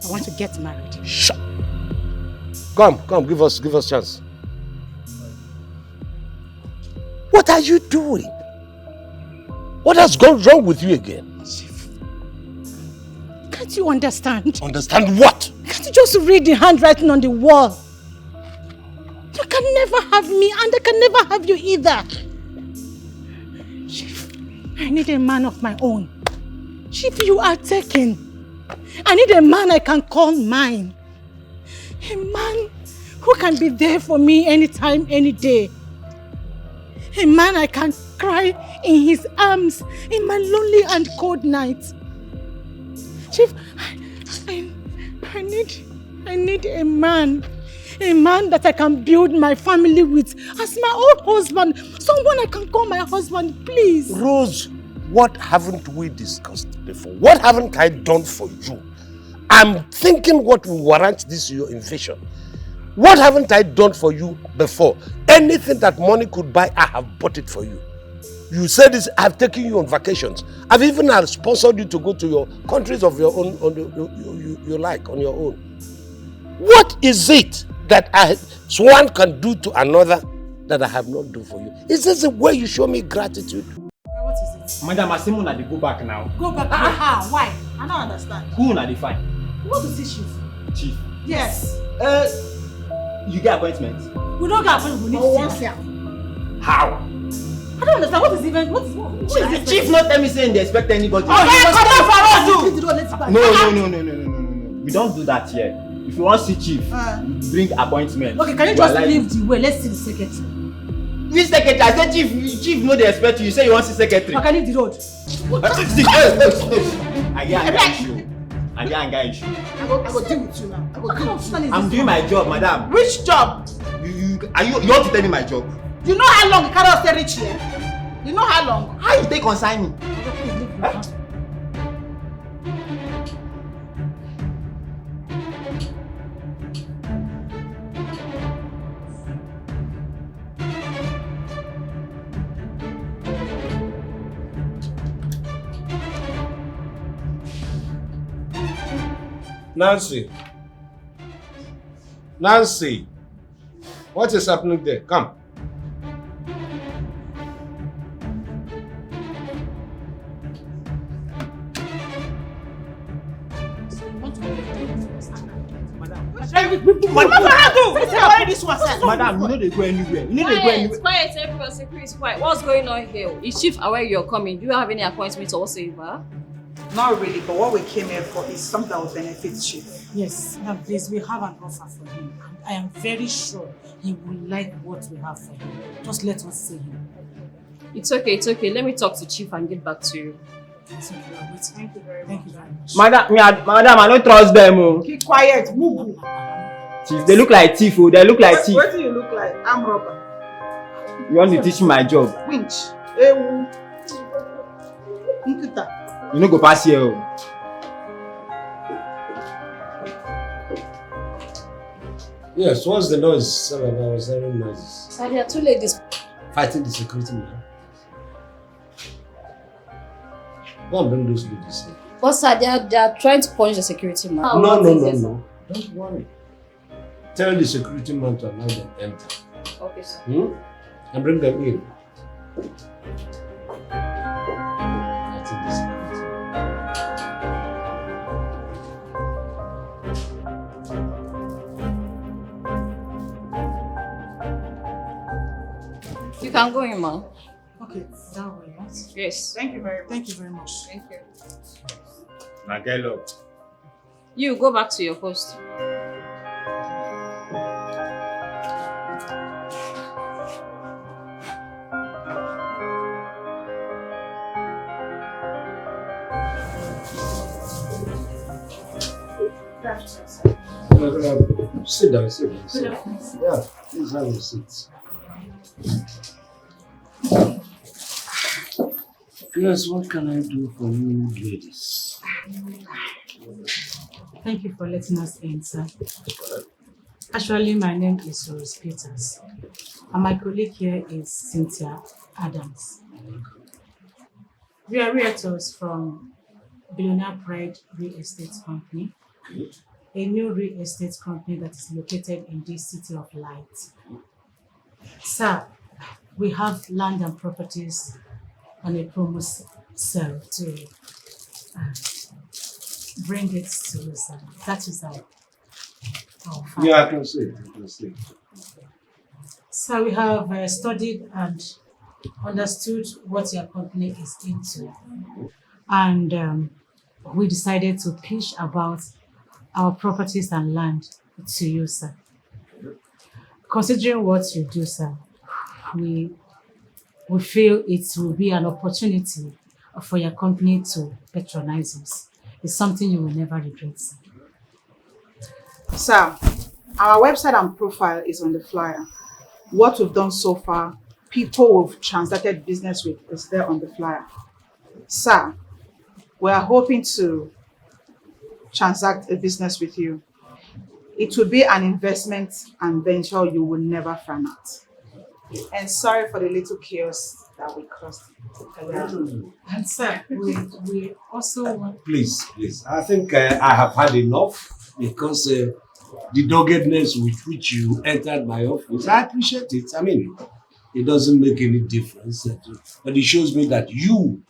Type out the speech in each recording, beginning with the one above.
I want to get married. Shut. Come, give us chance. What are you doing? What has gone wrong with you again? Chief, can't you understand? Understand what? Can't you just read the handwriting on the wall? You can never have me and I can never have you either. Chief, I need a man of my own. Chief, you are taken. I need a man I can call mine. A man who can be there for me anytime, any day. A man I can cry in his arms in my lonely and cold nights. Chief, I need a man. A man that I can build my family with as my own husband. Someone I can call my husband, please. Rose, what haven't we discussed before? What haven't I done for you? I'm thinking what will warrant this your invasion. What haven't I done for you before? Anything that money could buy, I have bought it for you. You said this, I've taken you on vacations. I've even sponsored you to go to your countries of your own, you like, on your own. What is it that one can do to another that I have not done for you? Is this the way you show me gratitude? What is it? Madam, Asimuna, they go back now. Go back? How? Why? I don't understand. Who na they find? You want to see Chief? Chief? Yes. You get appointment? We don't get appointment, we need to see him. How? I don't understand. What is even? What is The chief not tell me saying they expect anybody. Oh, he come out for us. No. We don't do that here. If you want to see chief, bring appointment. Okay, can you just leave the way? Let's see the secretary. Which secretary? I said chief no they expect you. You say you want to see secretary. I can leave the road. I get issue. I go deal with you now. I'm doing my job, madam. Which job? You want to tell me my job? You know how long the car stay reach here? You know how long? How you take consign me? Nancy, what is happening there? Come. Madam, you know they go anywhere. Quiet, everyone. Security is quiet. What's going on here? Is Chief aware you're coming? Do you have any appointments or whatsoever? Not really, but what we came here for is something that will benefit Chief. Yes, now please, we have an offer for him. And I am very sure he will like what we have for him. Just let us see him. It's okay. Let me talk to Chief and get back to you. It's okay, I'm waiting. Thank you very much. Madam, I don't trust them. Keep quiet, move. Chief, they look like thief. They look like thief. What do you look like? I'm robber. You want to teach me my job? Winch. Ewu. Nkuta. You no go pass here. Yes, what's the noise? I was hearing noises. Sir, there are two ladies Fighting the security man. Go and bring those ladies here. but sir, they are trying to punish the security man. No. Don't worry. Tell the security man to allow them enter. Okay, sir. And bring them in. That's in the security. You can go in, ma. Okay, that way, yes? Yes. Thank you very much. Thank you very much. Thank you. Now get up. You go back to your post. Sit down. Yeah, please have a seat. Yes, what can I do for you ladies? Thank you for letting us in, sir. Actually, my name is Rose Peters, and my colleague here is Cynthia Adams. We are realtors from Billionaire Pride Real Estate Company. a new real estate company that is located in this city of light. Sir, we have land and properties on a promo sale to bring it to you, sir. That is our file. Yeah, I can see. I can see. So we have studied and understood what your company is into. And we decided to pitch about our properties and land to you, sir. Considering what you do, sir, we feel it will be an opportunity for your company to patronize us. It's something you will never regret, sir. Sir, our website and profile is on the flyer. What we've done so far, people we've transacted business with is there on the flyer. Sir, we are hoping to transact a business with you. It will be an investment and venture you will never frown at. And sorry for the little chaos that we caused. And sir, we also want... Please. I think I have had enough because the doggedness with which you entered my office, I appreciate it. I mean, it doesn't make any difference. But it shows me that you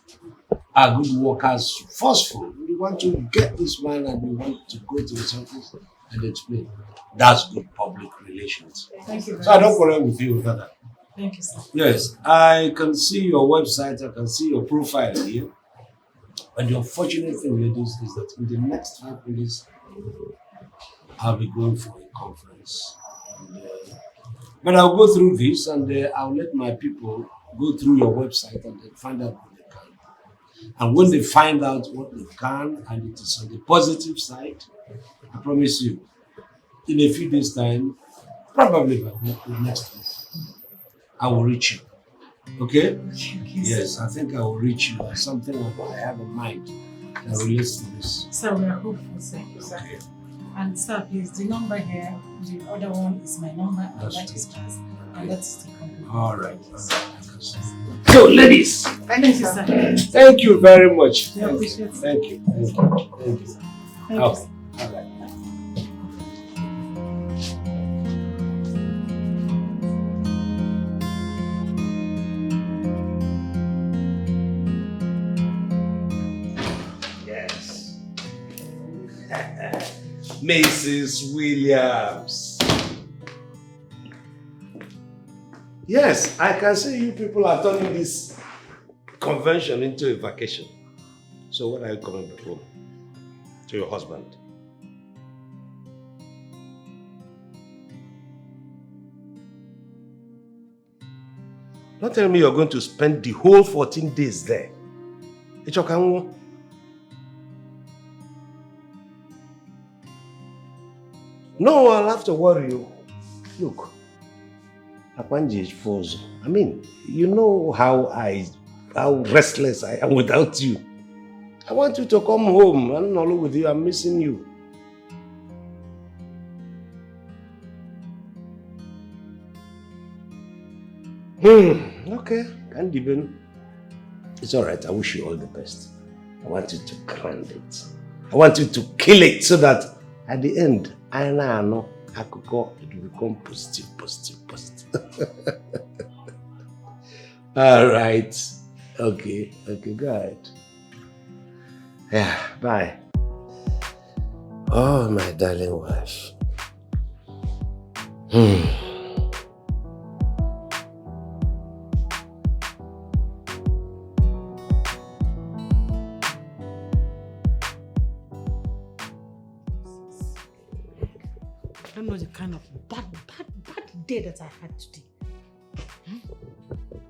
are good workers, forceful. You want to get this man and you want to go to his office and explain. That's good public relations. Thank you. So I don't quarrel with you further. Thank you, sir. Yes, I can see your website, I can see your profile here. And the unfortunate thing, ladies, is that in the next 5 minutes, I'll be going for a conference. But I'll go through this and I'll let my people go through your website and then find out what they can. And when they find out what they can and it is on the positive side, I promise you, in a few days' time, probably by next week, I will reach you. Okay? Yes, I think I will reach you. Something I have in mind that relates to this. Sir, we are hopeful, sir. Okay. And sir, please, the number here, the other one is my number, and That's that is yours, and that is the company. All right. So, ladies, Thank you, sir. thank you very much. We appreciate it. Thank you. Thank you, sir. Okay. All right. Yes. Mrs. Williams. Yes, I can see you people are turning this convention into a vacation. So when are you coming back home? To your husband? Don't tell me you're going to spend the whole 14 days there. Ichokanwo. No, I'll have to worry you. Look, Akwanji is frozen. I mean, you know how restless I am without you. I want you to come home. I'm not with you. I'm missing you. Okay. Can't even. It's all right. I wish you all the best. I want you to grand it. I want you to kill it so that at the end, I know it will become positive. All right. Okay, go ahead. Yeah, bye. Oh, my darling wife. I don't know the kind of bad day that I had today.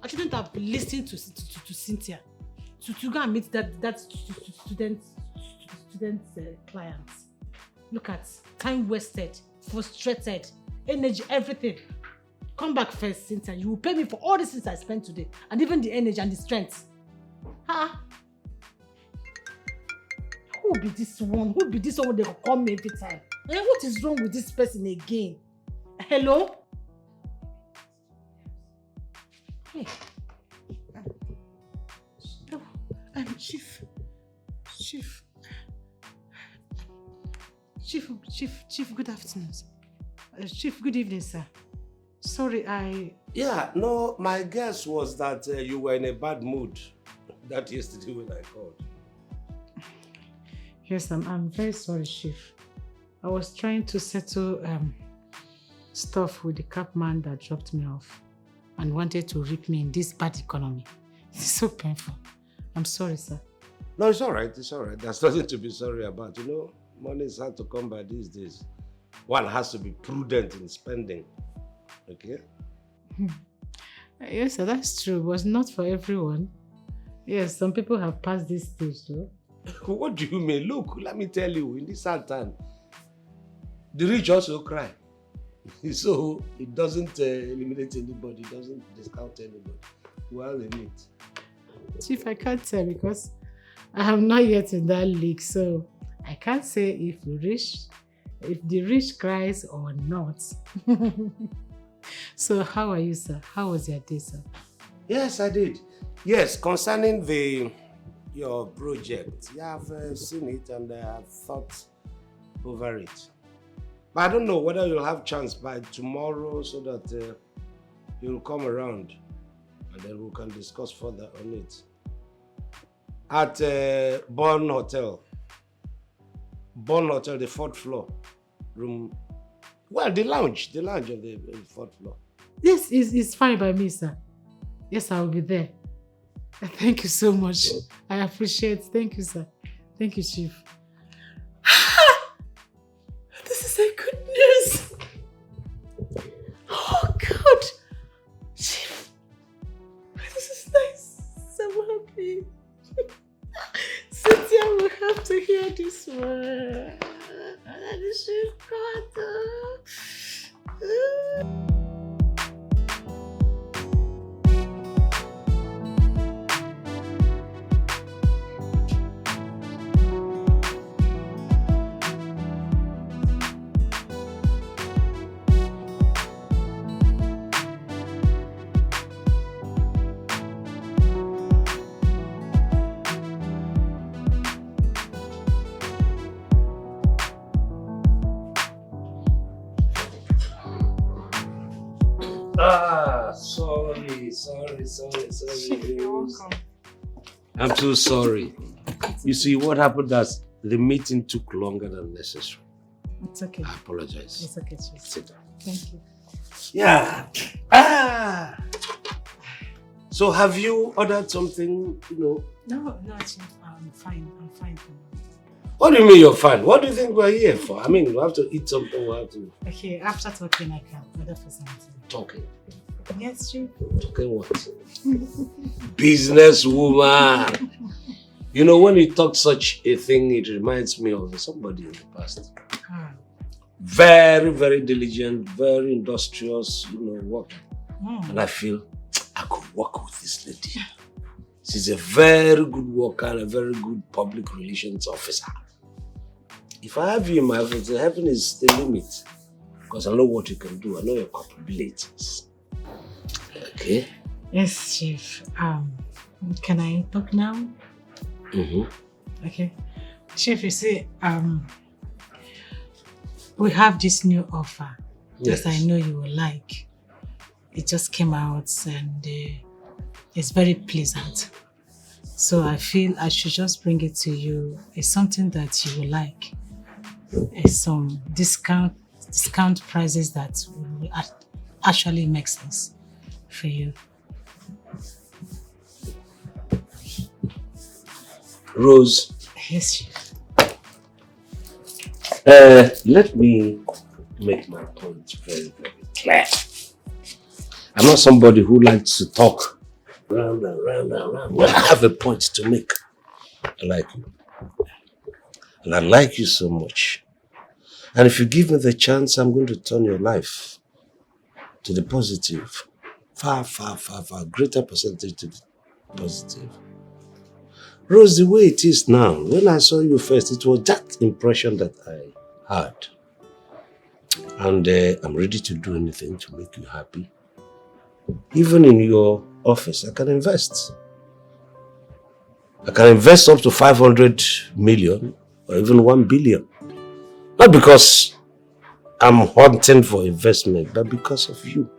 I shouldn't have listened to Cynthia to go and meet that student client. Look at time wasted, frustrated, energy, everything. Come back first, Cynthia. You will pay me for all the things I spent today, and even the energy and the strength. Who will be this one? Who will be this one when they will call me every time? What is wrong with this person again? Hello? Hey. Chief, good afternoon. Chief, good evening, sir. Sorry, Yeah, no, my guess was that you were in a bad mood that yesterday when I called. Yes, I'm very sorry, Chief. I was trying to settle stuff with the cab man that dropped me off and wanted to rip me in this bad economy. It's so painful. I'm sorry, sir. No, it's all right. It's all right. There's nothing to be sorry about. You know, money is hard to come by these days. One has to be prudent in spending. Okay? Yes, sir, that's true, but not for everyone. Yes, some people have passed this stage, though. What do you mean? Look, let me tell you, in this hard time, the rich also cry. So it doesn't eliminate anybody, it doesn't discount anybody. Well, in it. Chief, I can't tell because I am not yet in that league, so I can't say if the rich cries or not. So how are you, sir? How was your day, sir? Yes, I did. Yes, concerning your project, yeah, I've seen it and I've thought over it. But I don't know whether you'll have chance by tomorrow so that you'll come around and then we can discuss further on it. At Bon Hotel, the 4th floor, room. Well, the lounge of the 4th floor. Yes, it's fine by me, sir. Yes, I will be there. Thank you so much. I appreciate it. Thank you, sir. Thank you, Chief. This is a good news. Oh, God. Chief. This is nice. I'm happy. Cynthia will have to hear this one. Chief God. Sorry. You're welcome. I'm too sorry. You see, what happened is the meeting took longer than necessary. It's okay. I apologize. It's okay, Chief. Sit down. Thank you. Yeah. So have you ordered something, No, Chief. I'm fine. For now. What do you mean you're fine? What do you think we're here for? I mean, we have to eat something, we have to... Okay, after talking, I can order for something. Talking? Yes, Chief. Talking what? Businesswoman! You know, when you talk such a thing, it reminds me of somebody in the past. Very, very diligent, very industrious, worker. And I feel I could work with this lady. She's a very good worker and a very good public relations officer. If I have you in my office, heaven is the limit. Because I know what you can do. I know your capabilities. Okay? Yes, Chief. Can I talk now? Mm-hmm. Okay. Chief, you see, we have this new offer that I know you will like. It just came out and it's very pleasant. So I feel I should just bring it to you. It's something that you will like. It's some discount prices that will actually make sense for you. Rose. Yes, Chief. Let me make my point very, very clear. I'm not somebody who likes to talk round and round and round. When I have a point to make, I like you. And I like you so much. And if you give me the chance, I'm going to turn your life to the positive. Far, far, far, far greater percentage to the positive. Rose, the way it is now, when I saw you first, it was that impression that I had. And I'm ready to do anything to make you happy. Even in your office, I can invest. I can invest up to 500 million or even 1 billion. Not because I'm hunting for investment, but because of you.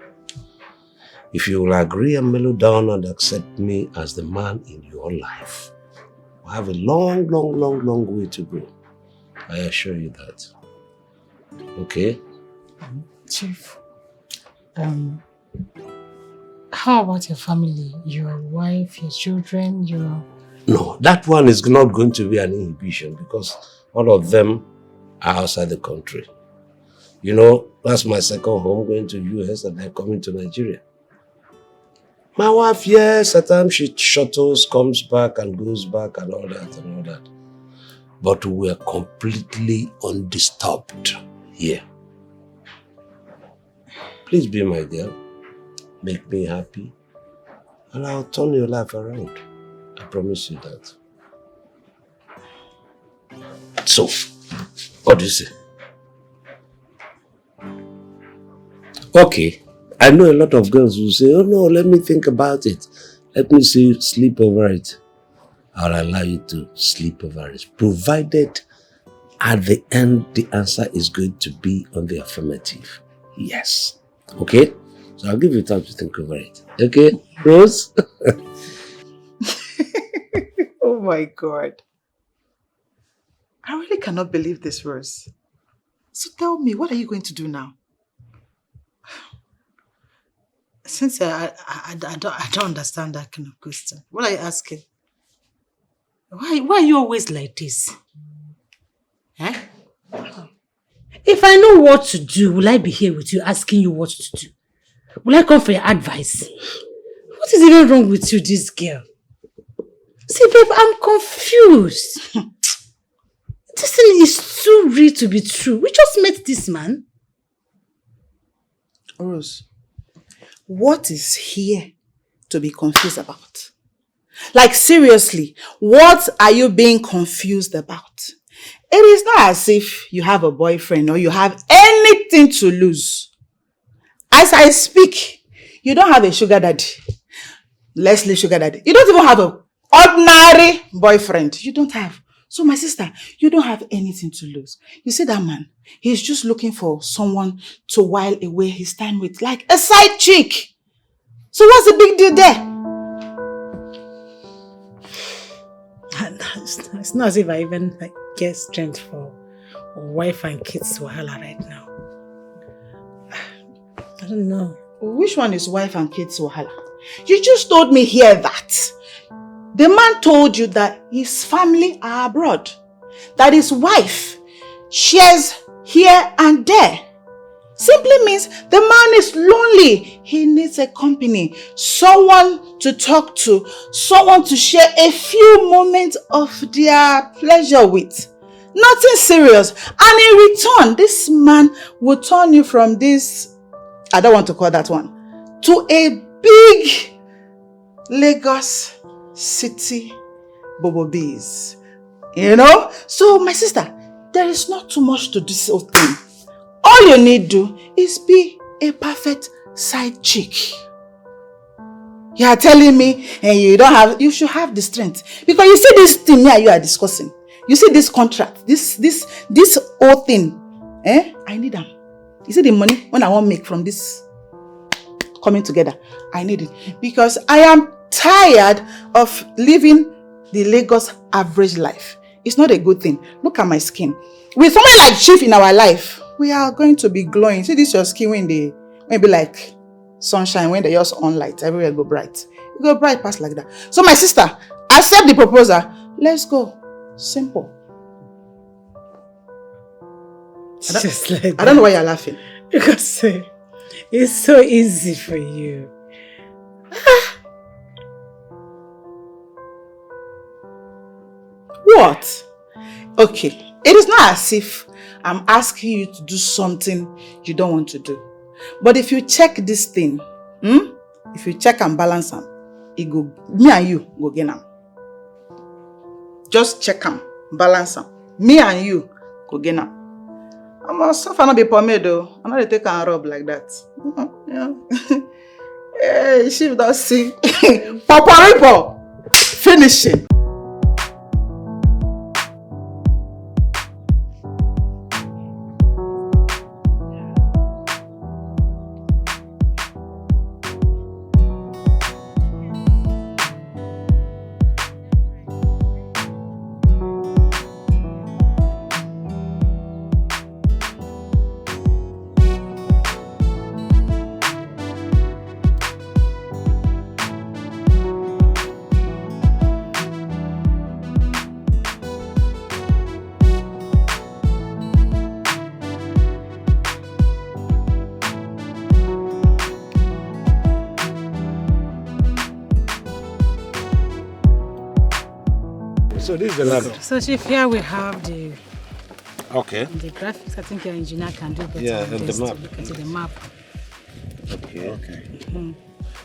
If you will agree and mellow down and accept me as the man in your life, we'll have a long, long, long, long way to go. I assure you that. Okay? Chief, how about your family? Your wife, your children, your... No, that one is not going to be an inhibition because all of them are outside the country. You know, that's my second home, going to US and then coming to Nigeria. My wife, yes, at times she shuttles, comes back and goes back and all that and all that. But we're completely undisturbed here. Please be my girl. Make me happy. And I'll turn your life around. I promise you that. So, what do you say? Okay. I know a lot of girls will say, oh no, let me think about it. Let me sleep over it. I'll allow you to sleep over it. Provided at the end, the answer is going to be on the affirmative. Yes. Okay? So I'll give you time to think over it. Okay, Rose? Oh my God. I really cannot believe this, Rose. So tell me, what are you going to do now? Since I don't understand that kind of question. What are you asking? Why are you always like this? Eh? If I know what to do, will I be here with you asking you what to do? Will I come for your advice? What is even wrong with you, this girl? See, babe, I'm confused. This thing is too real to be true. We just met this man. Rose, what is here to be confused about? Like, seriously, what are you being confused about? It is not as if you have a boyfriend or you have anything to lose. As I speak, you don't have a sugar daddy. Leslie sugar daddy. You don't even have an ordinary boyfriend. You don't have. So my sister, you don't have anything to lose. You see that man? He's just looking for someone to while away his time with, like a side chick. So what's the big deal there? It's not as if I even get strength for wife and kids wahala right now. I don't know. Which one is wife and kids wahala? You just told me here that the man told you that his family are abroad, that his wife shares here and there. Simply means the man is lonely. He needs a company, someone to talk to, someone to share a few moments of their pleasure with. Nothing serious. And in return, this man will turn you from this, I don't want to call that one, to a big Lagos city bobo bees. You know? So my sister, there is not too much to this whole thing. All you need to do is be a perfect side chick. You are telling me and you should have the strength. Because you see this thing here you are discussing. You see this contract, this whole thing. I need them. You see the money when I want to make from this coming together. I need it. Because I am tired of living the Lagos average life. It's not a good thing. Look at my skin. With someone like Chief in our life, we are going to be glowing. See this your skin when they maybe like sunshine, when they just on light, everywhere go bright. You go bright past like that. So my sister, accept the proposal. Let's go. Simple. I don't know why you're laughing. Because it's so easy for you. What? Okay. It is not as if I'm asking you to do something you don't want to do. But if you check this thing, if you check and balance them, me and you go gain them. Just check them, balance them. Me and you go gain them. I'm also not be pomade though. I'm not take and rub like that. Yeah. Hey, she don't see. Papa finishing. So this is the ladder. So Chief, here we have the Okay. graphics. I think your engineer can do better. Yeah, on and the this to map. look at the map. Okay.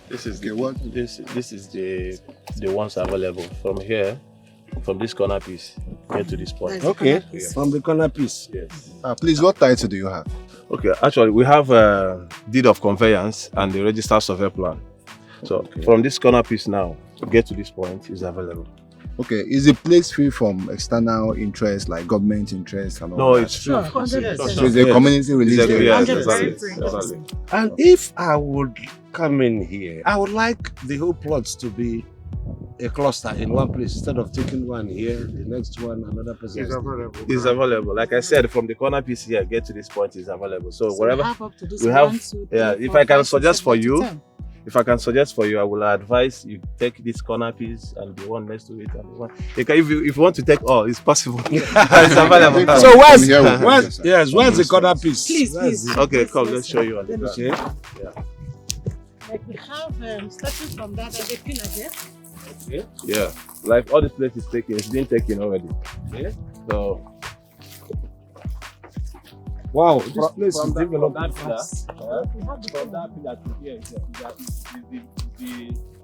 This is this is the ones available from here, from this corner piece, get to this point. Okay. From the corner piece. Yes. Please, what title do you have? Okay, actually we have deed of conveyance and the registered survey plan. So from this corner piece now, to get to this point is available. Okay, is the place free from external interest like government interest and all No, that? it's true. Sure, 100%. So it's a community release area. Yes, 100%. exactly. And if I would come in here, I would like the whole plots to be a cluster in one place instead of taking one here, the next one, another person. It's available. Like I said, from the corner piece here, get to this point is available. So wherever we have up to this we have, 1, 2, 3, yeah. 4, If I can 5, 6, suggest 7, for 8, you, 10. if I can suggest for you, I will advise you take this corner piece and the one next to it and the one. You can, if you want to take all, it's possible. It's available. So where's Where's where's the corner piece? Please. Okay, come. Let's show you on the ground. Okay. Like we have starting from that as a pillar there. Yeah, like all this place is taken. It's been taken already. Okay. So Wow, this place is from developing that pillar, fast. from that pillar to here is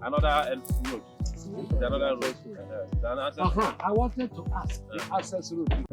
another road. It's another road. It's another. I wanted to ask the access route.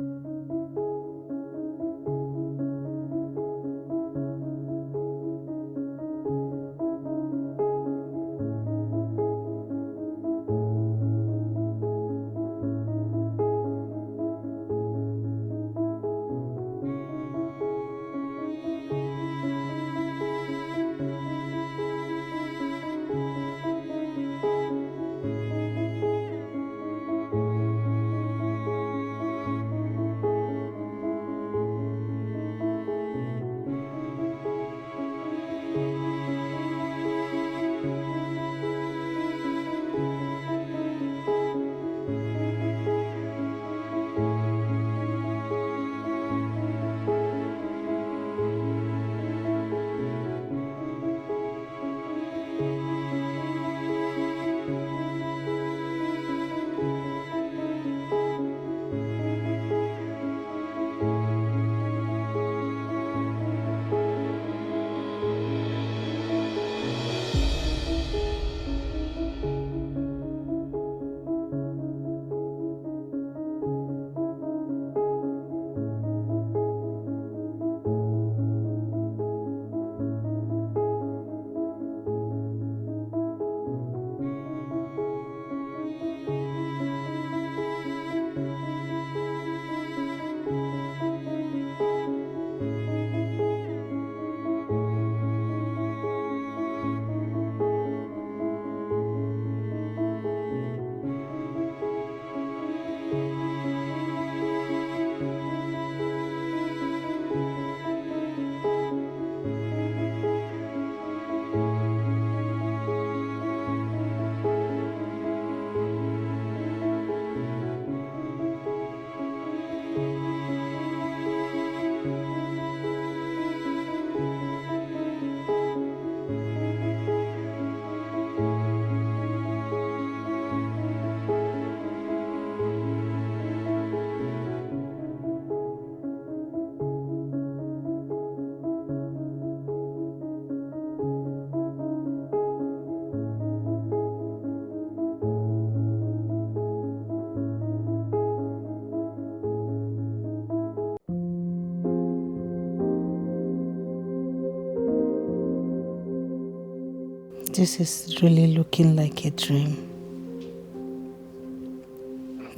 This is really looking like a dream.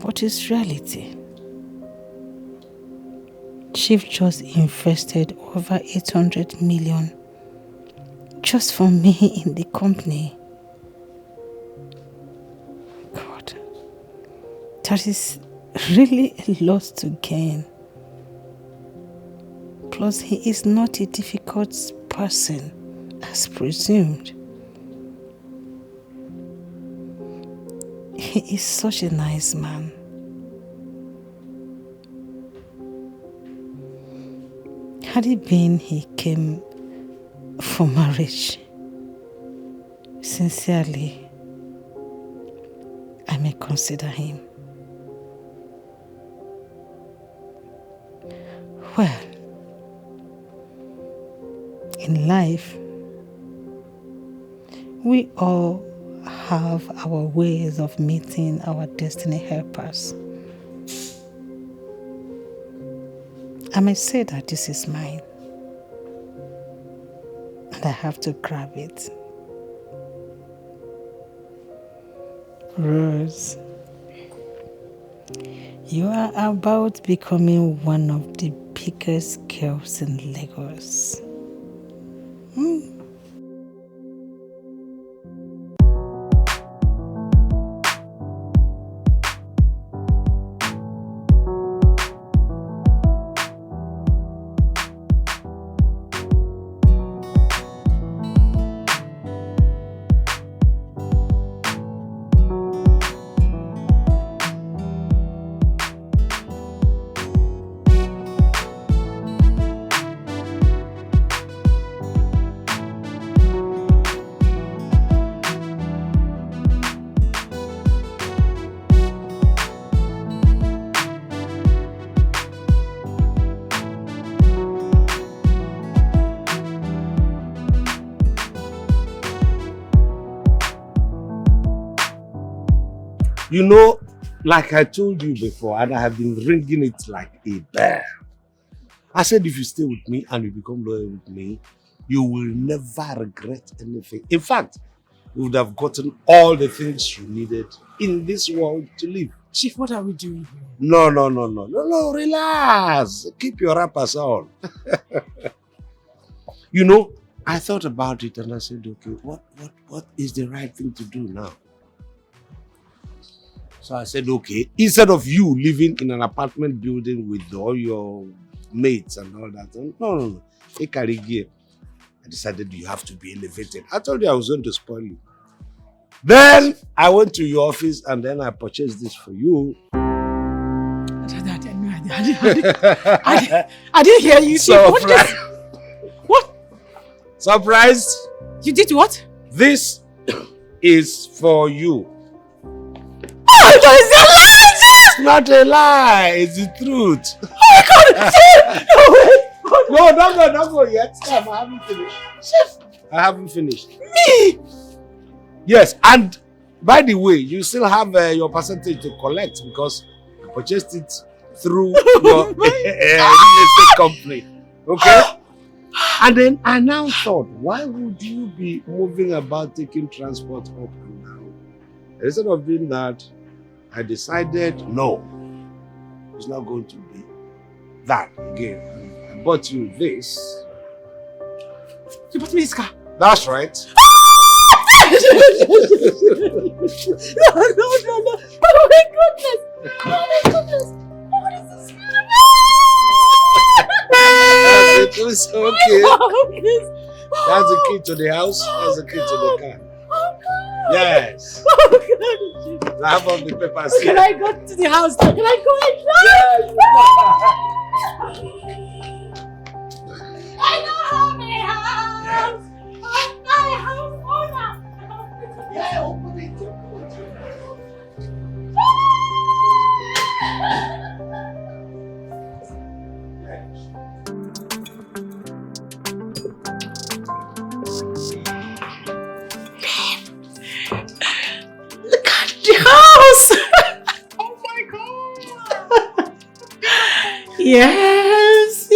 What is reality? Chief just invested over 800 million just for me in the company. God, that is really a lot to gain. Plus, he is not a difficult person, as presumed. He is such a nice man. Had it been he came for marriage, sincerely, I may consider him. Well, in life, we all have our ways of meeting our destiny helpers. I may say that this is mine, and I have to grab it. Rose, you are about becoming one of the biggest girls in Lagos. You know, like I told you before, and I have been ringing it like a bell. I said if you stay with me and you become loyal with me, you will never regret anything. In fact, you would have gotten all the things you needed in this world to live. Chief, what are we doing here? No, relax. Keep your rappers on. You know, I thought about it and I said, okay, what is the right thing to do now? So I said, okay, instead of you living in an apartment building with all your mates and all that, no. I decided you have to be elevated. I told you I was going to spoil you. Then I went to your office and then I purchased this for you. I didn't hear you. Surprise. What? Surprise. You did what? This is for you. Oh my God, It's not a lie, it's the truth. oh my God! No, don't go yet. Stop, I haven't finished. Chef, I haven't finished. Me? Yes, and by the way, you still have your percentage to collect because you purchased it through your real estate company. Okay? And then I now thought, why would you be moving about taking transport up and down? Instead of doing that, I decided, no, it's not going to be that again. I bought you this. You bought me this car? That's right. No. Oh my goodness. What is this? It was okay. That's the key to the house. That's the key to the car. Yes. I have all the papers here. Can I go to the house? Can I go inside? I don't have a house. I'm not a house owner. Yeah, open it. Look at the house. Oh my God! Yes.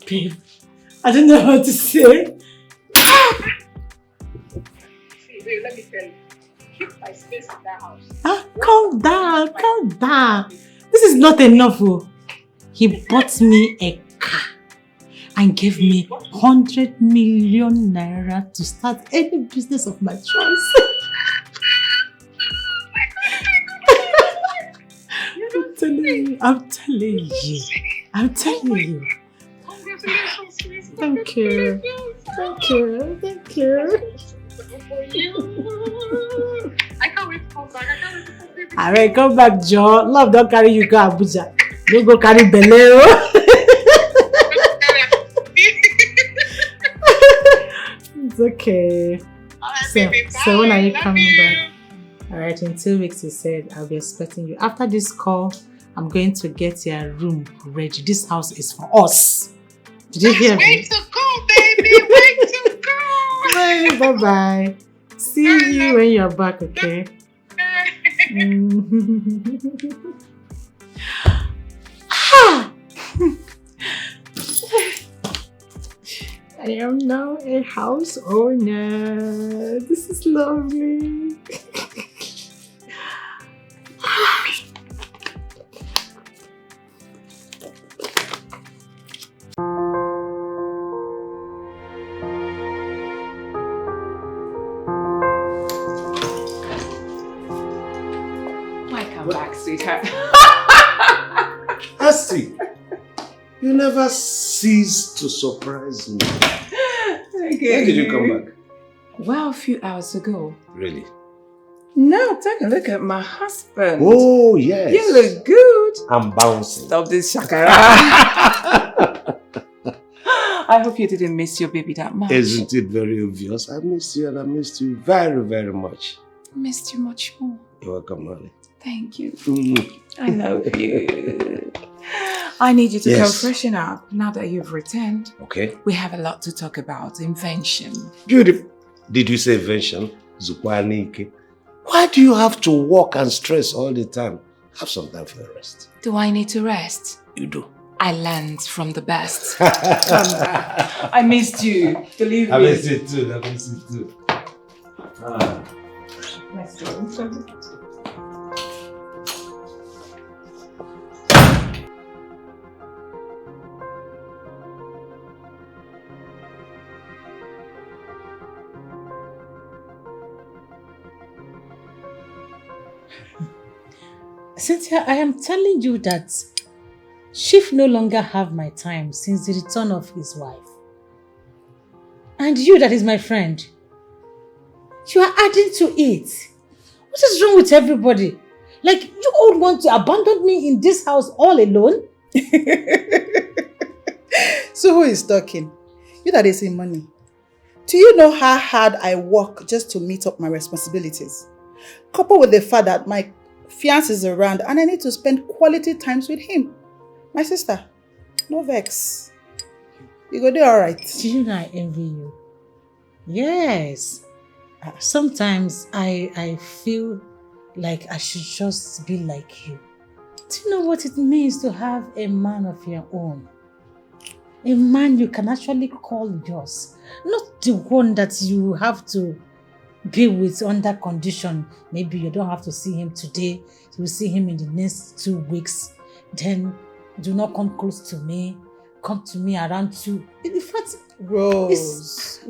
Babe, I don't know what to say. See, babe, let me tell you. Keep my space in that house. Calm down. This is not enough. Oh. He bought me a car and gave me 100 million naira to start any business of my choice. I'm telling you. Congratulations, sis. Thank you. I can't wait to come back. Alright, come back, Joe. Love don't carry you go Abuja. Don't go carry Beleo. It's okay. baby. So when are you Love coming you. back? Alright, in 2 weeks he said I'll be expecting you. After this call, I'm going to get your room ready. This house is for us. Did you hear Way me? to go, baby. Way to go. Bye bye. See you when you're back, okay? I am now a house owner. This is lovely. Welcome back, sweetheart. Asti, you never cease to surprise me. Okay. When did you come back? Well, a few hours ago. Really? Now, take a look at my husband. Oh, yes. You look good. I'm bouncing. Stop this shakara. I hope you didn't miss your baby that much. Isn't it very obvious? I missed you and I missed you very, very much. I missed you much more. You're welcome, honey. Thank you. Mm. I love you. I need you to Yes. come freshen up now that you've returned. Okay. We have a lot to talk about. Invention. Beautiful. Did you say invention? Zukwanike. Why do you have to work and stress all the time? Have some time for the rest. Do I need to rest? You do. I learned from the best. I missed you. Believe me. I missed it too. I missed it too. Let's go. Cynthia, I am telling you that Chief no longer have my time since the return of his wife. And you that is my friend, you are adding to it. What is wrong with everybody? Like, you all want to abandon me in this house all alone? So who is talking? You that is in money. Do you know how hard I work just to meet up my responsibilities? Coupled with the fact that my fiancé is around and I need to spend quality times with him. My sister, no vex. You go do alright. Do you know I envy you? Yes. Sometimes I feel like I should just be like you. Do you know what it means to have a man of your own? A man you can actually call yours. Not the one that you have to be with under condition. Maybe you don't have to see him today. You will see him in the next 2 weeks. Then do not come close to me. Come to me around 2. In fact, Rose,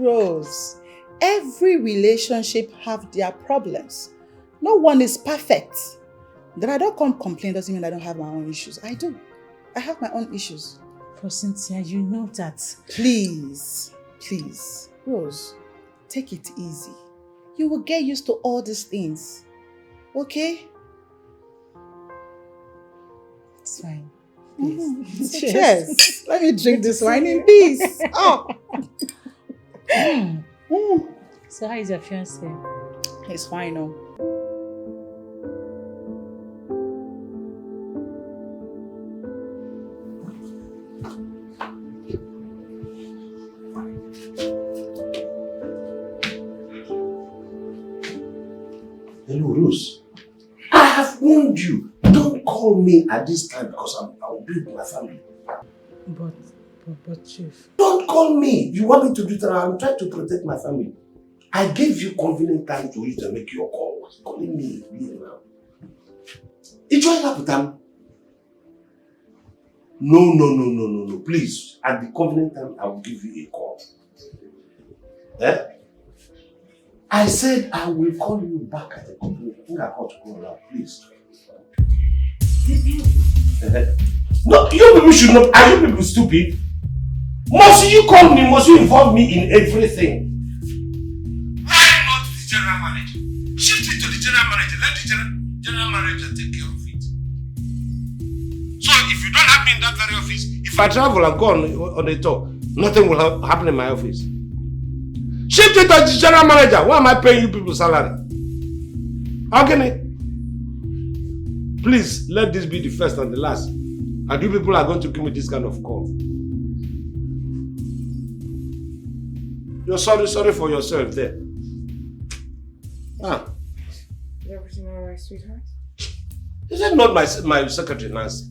every relationship have their problems. No one is perfect. That I don't come complain doesn't mean I don't have my own issues. I do. I have my own issues. for Cynthia, you know that. Please, Rose, take it easy. You will get used to all these things. Okay? It's fine. Cheers. Let me drink this wine in peace. Oh. So how is your fiancé? It's fine now. Hello, Rose. I have warned you. Don't call me at this time because I'll be with my family. But Chief. Don't call me. You want me to do that? I'm trying to protect my family. I gave you convenient time to use to make your call. What's calling me here now? Enjoy that time. No. Please, at the convenient time, I will give you a call. Eh? I said I will call you back at the convenient time. I think I called to call now, please. No, you people should not. Are you people stupid? Must you call me? Must you involve me in everything? Why not the general manager? Shift it to the general manager. Let the general manager take care of it. So if you don't have me in that very office, if I travel and go on a tour, nothing will happen in my office. Shift it as the general manager. Why am I paying you people salary? How can it? Please, let this be the first and the last. And you people are going to give me this kind of call. You're sorry for yourself there. Ah. Is everything alright, sweetheart? Is that not my secretary, Nancy?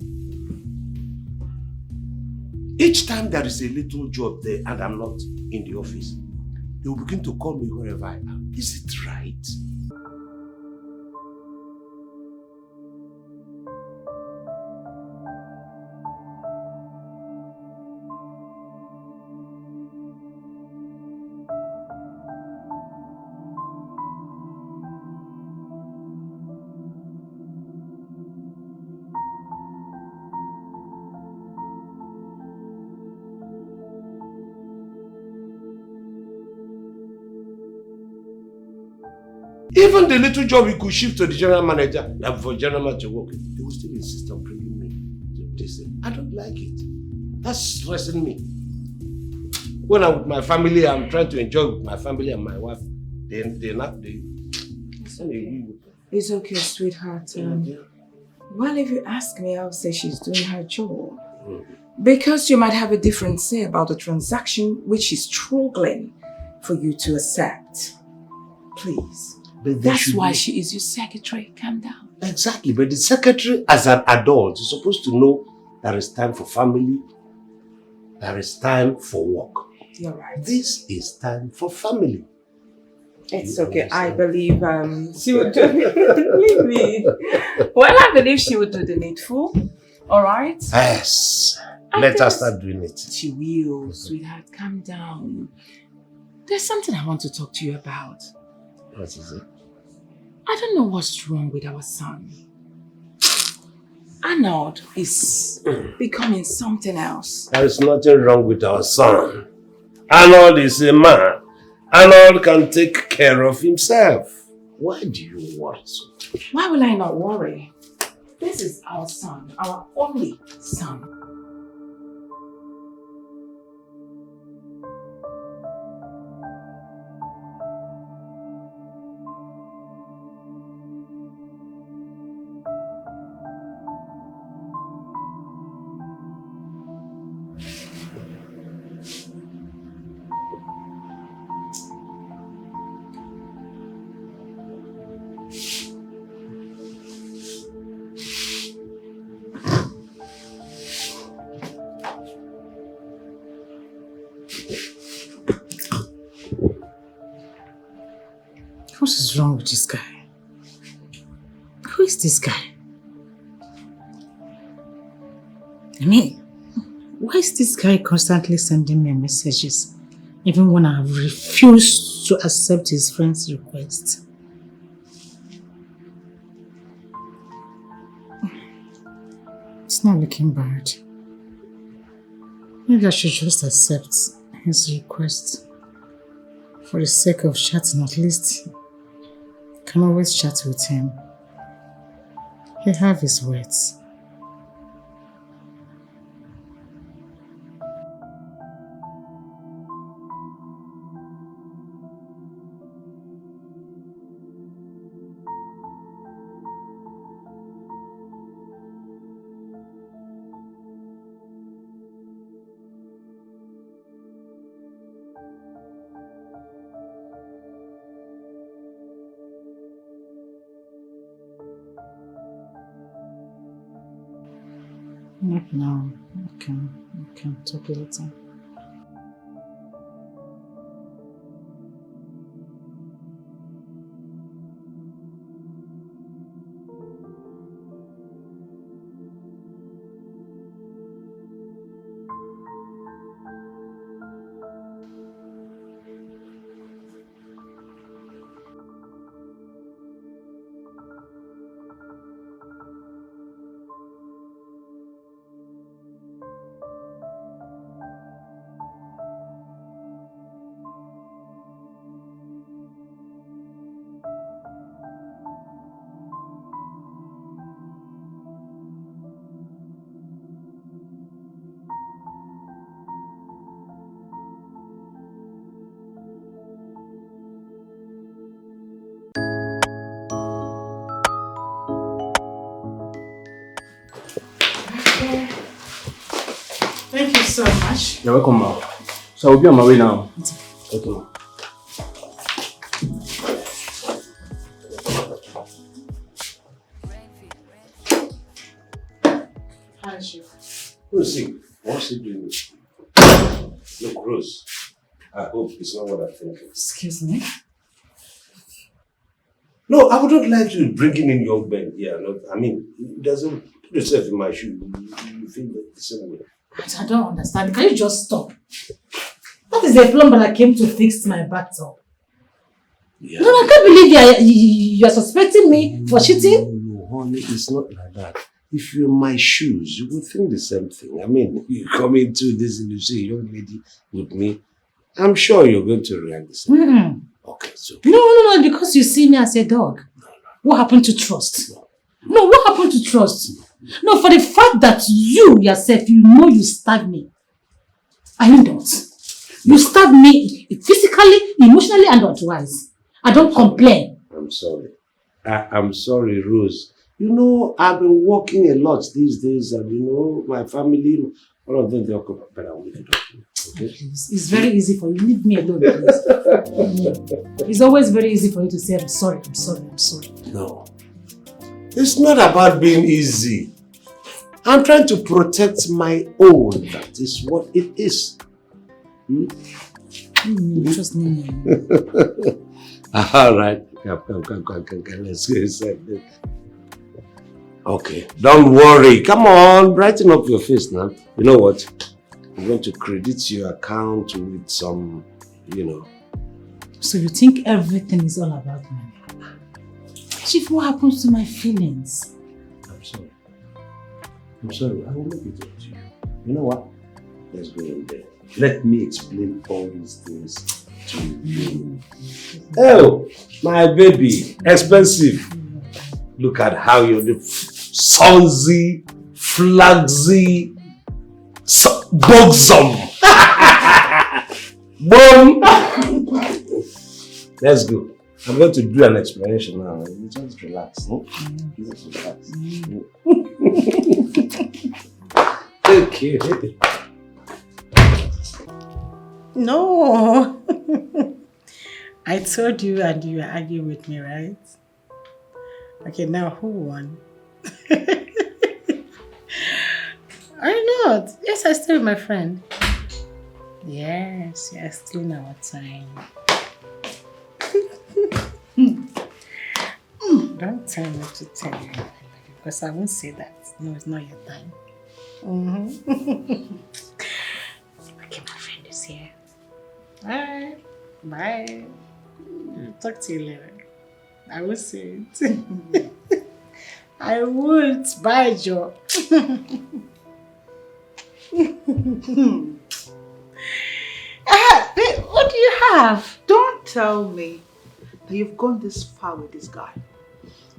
Each time there is a little job there and I'm not in the office, they will begin to call me wherever I am. Is it right? Even the little job you could shift to the general manager, like for general manager to work, they will still insist on bringing me to this. I don't like it. That's stressing me. When I'm with my family, I'm trying to enjoy with my family and my wife. They're not. It's okay, sweetheart. Well, if you ask me, I'll say she's doing her job. Because you might have a different say about the transaction which she's struggling for you to accept. Please. That's why she is your secretary. Calm down. Exactly, but the secretary as an adult is supposed to know there is time for family, there is time for work. You're right. This is time for family. It's okay. I believe she would do Leave me. Well, I believe she would do the needful. All right? Yes. Let her start doing it. She will, sweetheart. Calm down. There's something I want to talk to you about. What is it? I don't know what's wrong with our son. Arnold is becoming something else. There is nothing wrong with our son. Arnold is a man. Arnold can take care of himself. Why do you worry so much? Why will I not worry? This is our son, our only son. What is wrong with this guy? Who is this guy? I mean, why is this guy constantly sending me messages even when I have refused to accept his friend's request? It's not looking bad. Maybe I should just accept his request. For the sake of chatting, at least I can always chat with him. He have his words. Not now. We can talk later. so much. You're welcome, ma'am. So I will be on my way now. Okay, ma'am. How is you? Rosie, what's he doing? Look, Rose, I hope it's not what I'm thinking. Excuse me? No, I would not like you bringing in young men here. I mean, it doesn't put yourself in my shoe. You feel the same way. I don't understand. Can you just stop? That is the plumber that came to fix my bathtub. Yeah. No, I can't believe you are suspecting me for cheating. No, honey, it's not like that. If you're in my shoes, you would think the same thing. I mean, you come into this and you see a young lady with me, I'm sure you're going to react the same. Okay, so. No, because you see me as a dog. What happened to trust? No, what happened to trust? No, for the fact that you yourself, you know you stabbed me. Are you not? You stabbed me physically, emotionally, and otherwise. I don't complain. I'm sorry. I'm sorry, Rose. You know, I've been working a lot these days, and you know, my family, all of them, they're occupied. But I'll leave it up to you. Okay? It's very easy for you. Leave me alone, please. It's always very easy for you to say, I'm sorry. No. It's not about being easy. I'm trying to protect my own. That is what it is. Trust me. All right. Come. Let's go inside. Okay. Don't worry. Come on. Brighten up your face now. You know what? I'm going to credit your account with some, So you think everything is all about money? Chief, what happens to my feelings? I'm sorry. I will make it up to you. You know what? Let's go in there. Let me explain all these things to you. Oh, my baby. Expensive. Look at how you're the sonzy, flagsy, buxom. Boom. Let's go. I'm going to do an explanation now. You just relax. Just relax. Okay. No. I told you and you were arguing with me, right? Okay, now who won? I'm not. Yes, I stay with my friend. Yes, still in our time. Don't tell me to tell you because I won't say that. No, it's not your time. Okay, my friend is here. Alright, bye. Talk to you later. I will say it. I won't. Bye, Joe. What do you have? Don't tell me that you've gone this far with this guy.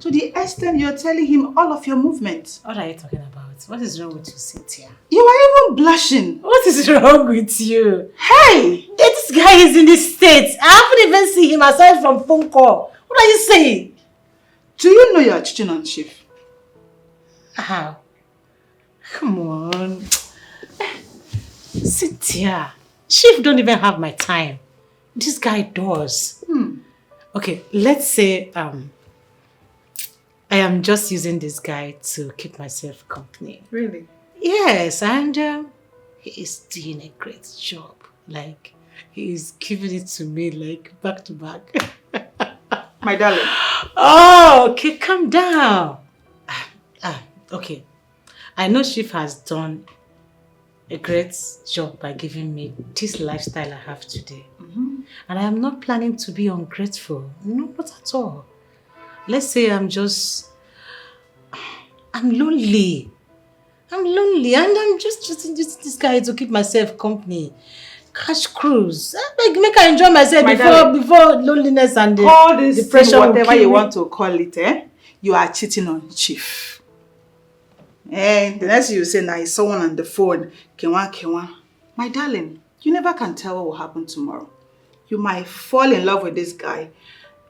To the extent you're telling him all of your movements. What are you talking about? What is wrong with you, Cynthia? You are even blushing. What is wrong with you? Hey! This guy is in the States. I haven't even seen him aside from phone call. What are you saying? Do you know you are cheating on Chief? How? Come on. Cynthia, Chief don't even have my time. This guy does. Okay, let's say I am just using this guy to keep myself company. Really? Yes, and he is doing a great job. Like, he is giving it to me like back to back. My darling. Oh, okay, calm down. Okay. I know Chief has done a great job by giving me this lifestyle I have today. And I am not planning to be ungrateful. No, not at all. Let's say I'm lonely. I'm lonely and I'm just using this guy to keep myself company. Cash cruise. Make I enjoy myself before loneliness and all this depression. Whatever you want to call it, you are cheating on Chief. And the next you say, now is someone on the phone. Kewa. My darling, you never can tell what will happen tomorrow. You might fall in love with this guy.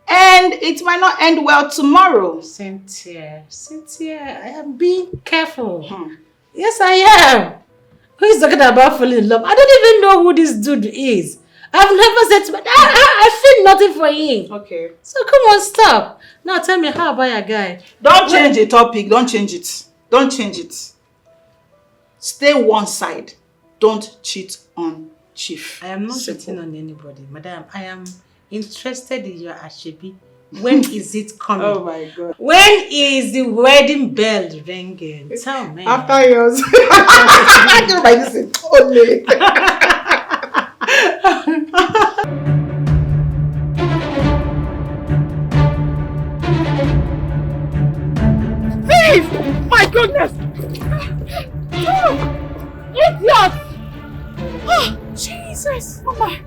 And it might not end well tomorrow. Cynthia, I am being careful. Yes, I am. Who is talking about falling in love? I don't even know who this dude is. I've never said to my I feel nothing for him. Okay. So come on, stop. Now tell me how about your guy? Don't change the topic. Don't change it. Don't change it. Stay one side. Don't cheat on Chief. I am not cheating on anybody, madam. I am interested in your Ashebi. When is it coming? Oh my God. When is the wedding bell ringing? Tell me. After yours. I don't like this. Only. Thief! My goodness! Idiot! Oh, Jesus! Mama,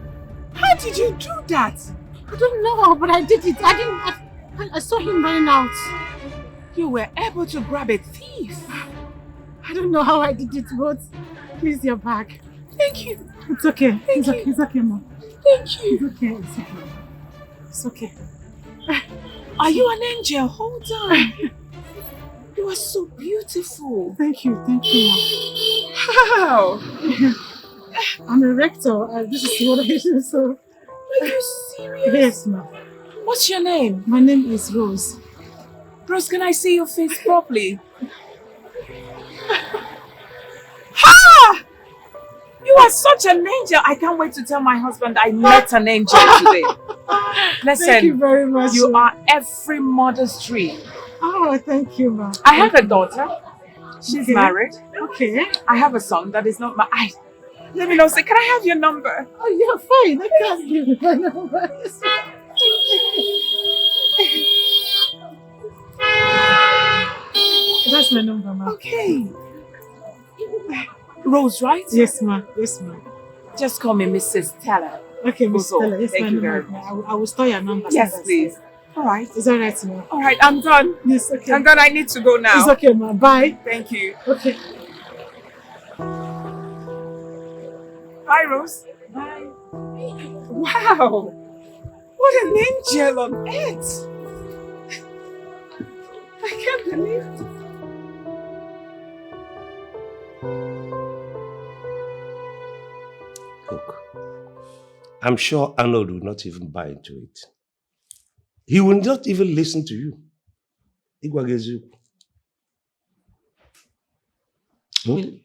how did you do that? I don't know, but I did it. I saw him running out. You were able to grab a thief. I don't know how I did it, but please, your bag. Thank you. It's okay. Thank you. It's okay, Mom. Thank you. It's okay. It's okay. Are you an angel? Hold on. You are so beautiful. Thank you, Mom. How? I'm a rector. This is what I do, so... Are you serious? Yes, Mom. What's your name? My name is Rose. Rose, can I see your face properly? Ha! You are such an angel. I can't wait to tell my husband I met an angel today. Listen, Thank you very much. You are every mother's dream. Oh, thank you, Mom. I have a daughter. She's married. Okay. I have a son that is not my... Let me know. Say, can I have your number? Oh, you're fine. I can't give you my number. That's my number, Mom. Okay. Rose, right? Yes, Mom. Yes, Mom. Just call me Mrs. Teller. Okay, Miss Stella. Yes, Thank you number. very much. I will store your number. Yes, please. All right. It's all right, Mom. All right, I'm done. Yes, okay. I'm done. I need to go now. It's okay, Mom. Bye. Thank you. Okay. Bye, Rose. Bye. Wow. What an angel on earth. I can't believe it. Look, I'm sure Arnold will not even buy into it. He will not even listen to you.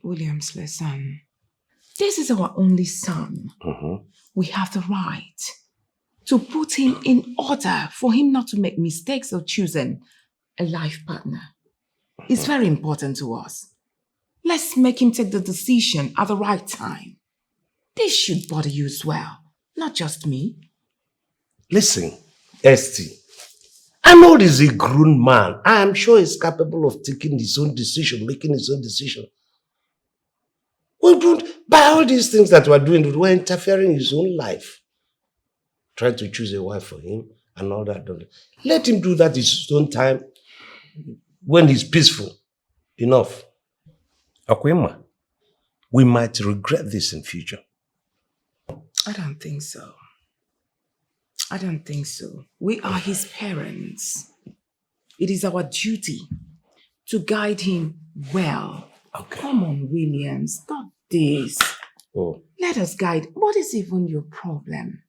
Williams, listen. This is our only son. We have the right to put him in order for him not to make mistakes of choosing a life partner. It's very important to us. Let's make him take the decision at the right time. This should bother you as well, not just me. Listen, Esty, Arnold is a grown man. I am sure he's capable of taking his own decision, making his own decision. We don't, by all these things that we're doing, we're interfering in his own life. Trying to choose a wife for him and all that. Let him do that at his own time when he's peaceful enough. Akwema, we might regret this in future. I don't think so. I don't think so. We are his parents. It is our duty to guide him well. Okay. Come on, William, stop this. Oh. Let us guide. What is even your problem?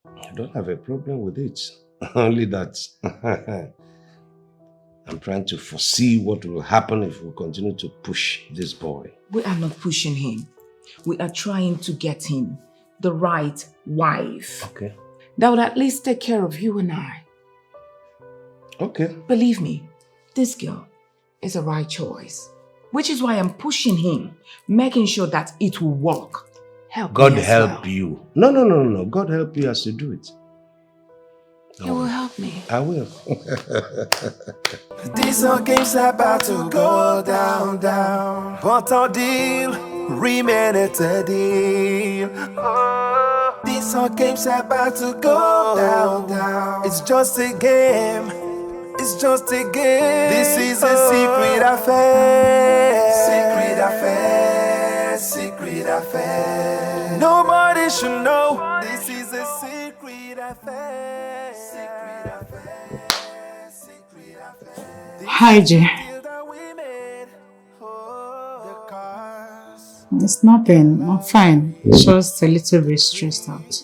I don't have a problem with it. Only that I'm trying to foresee what will happen if we continue to push this boy. We are not pushing him. We are trying to get him the right wife. Okay. That would at least take care of you and I. Okay. Believe me, this girl is a right choice. Which is why I'm pushing him, making sure that it will work. Help God me as help well. you. No. God help you as you do it. You will help me. I will. These are games about to go down. But our deal remain a deal. These are games about to go down. It's just a game. It's just a game. This is a secret affair. Secret affair. Nobody should know. This is a secret affair. Secret affair. Hi, Jay. It's nothing. I'm fine. Just a little bit stressed out.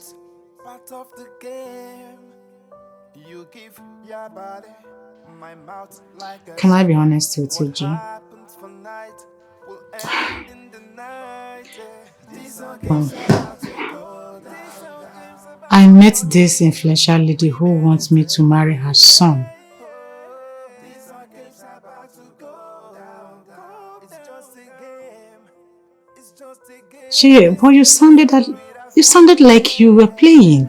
Part of the game. You give your body my mouth like a Can I be honest with you, what G? happens for night will end in the night. These are Well, games about to go down. I met this influential lady who wants me to marry her son. These are games about to go down. It's just a game. It's just a game. Gee, but you sounded like you were playing.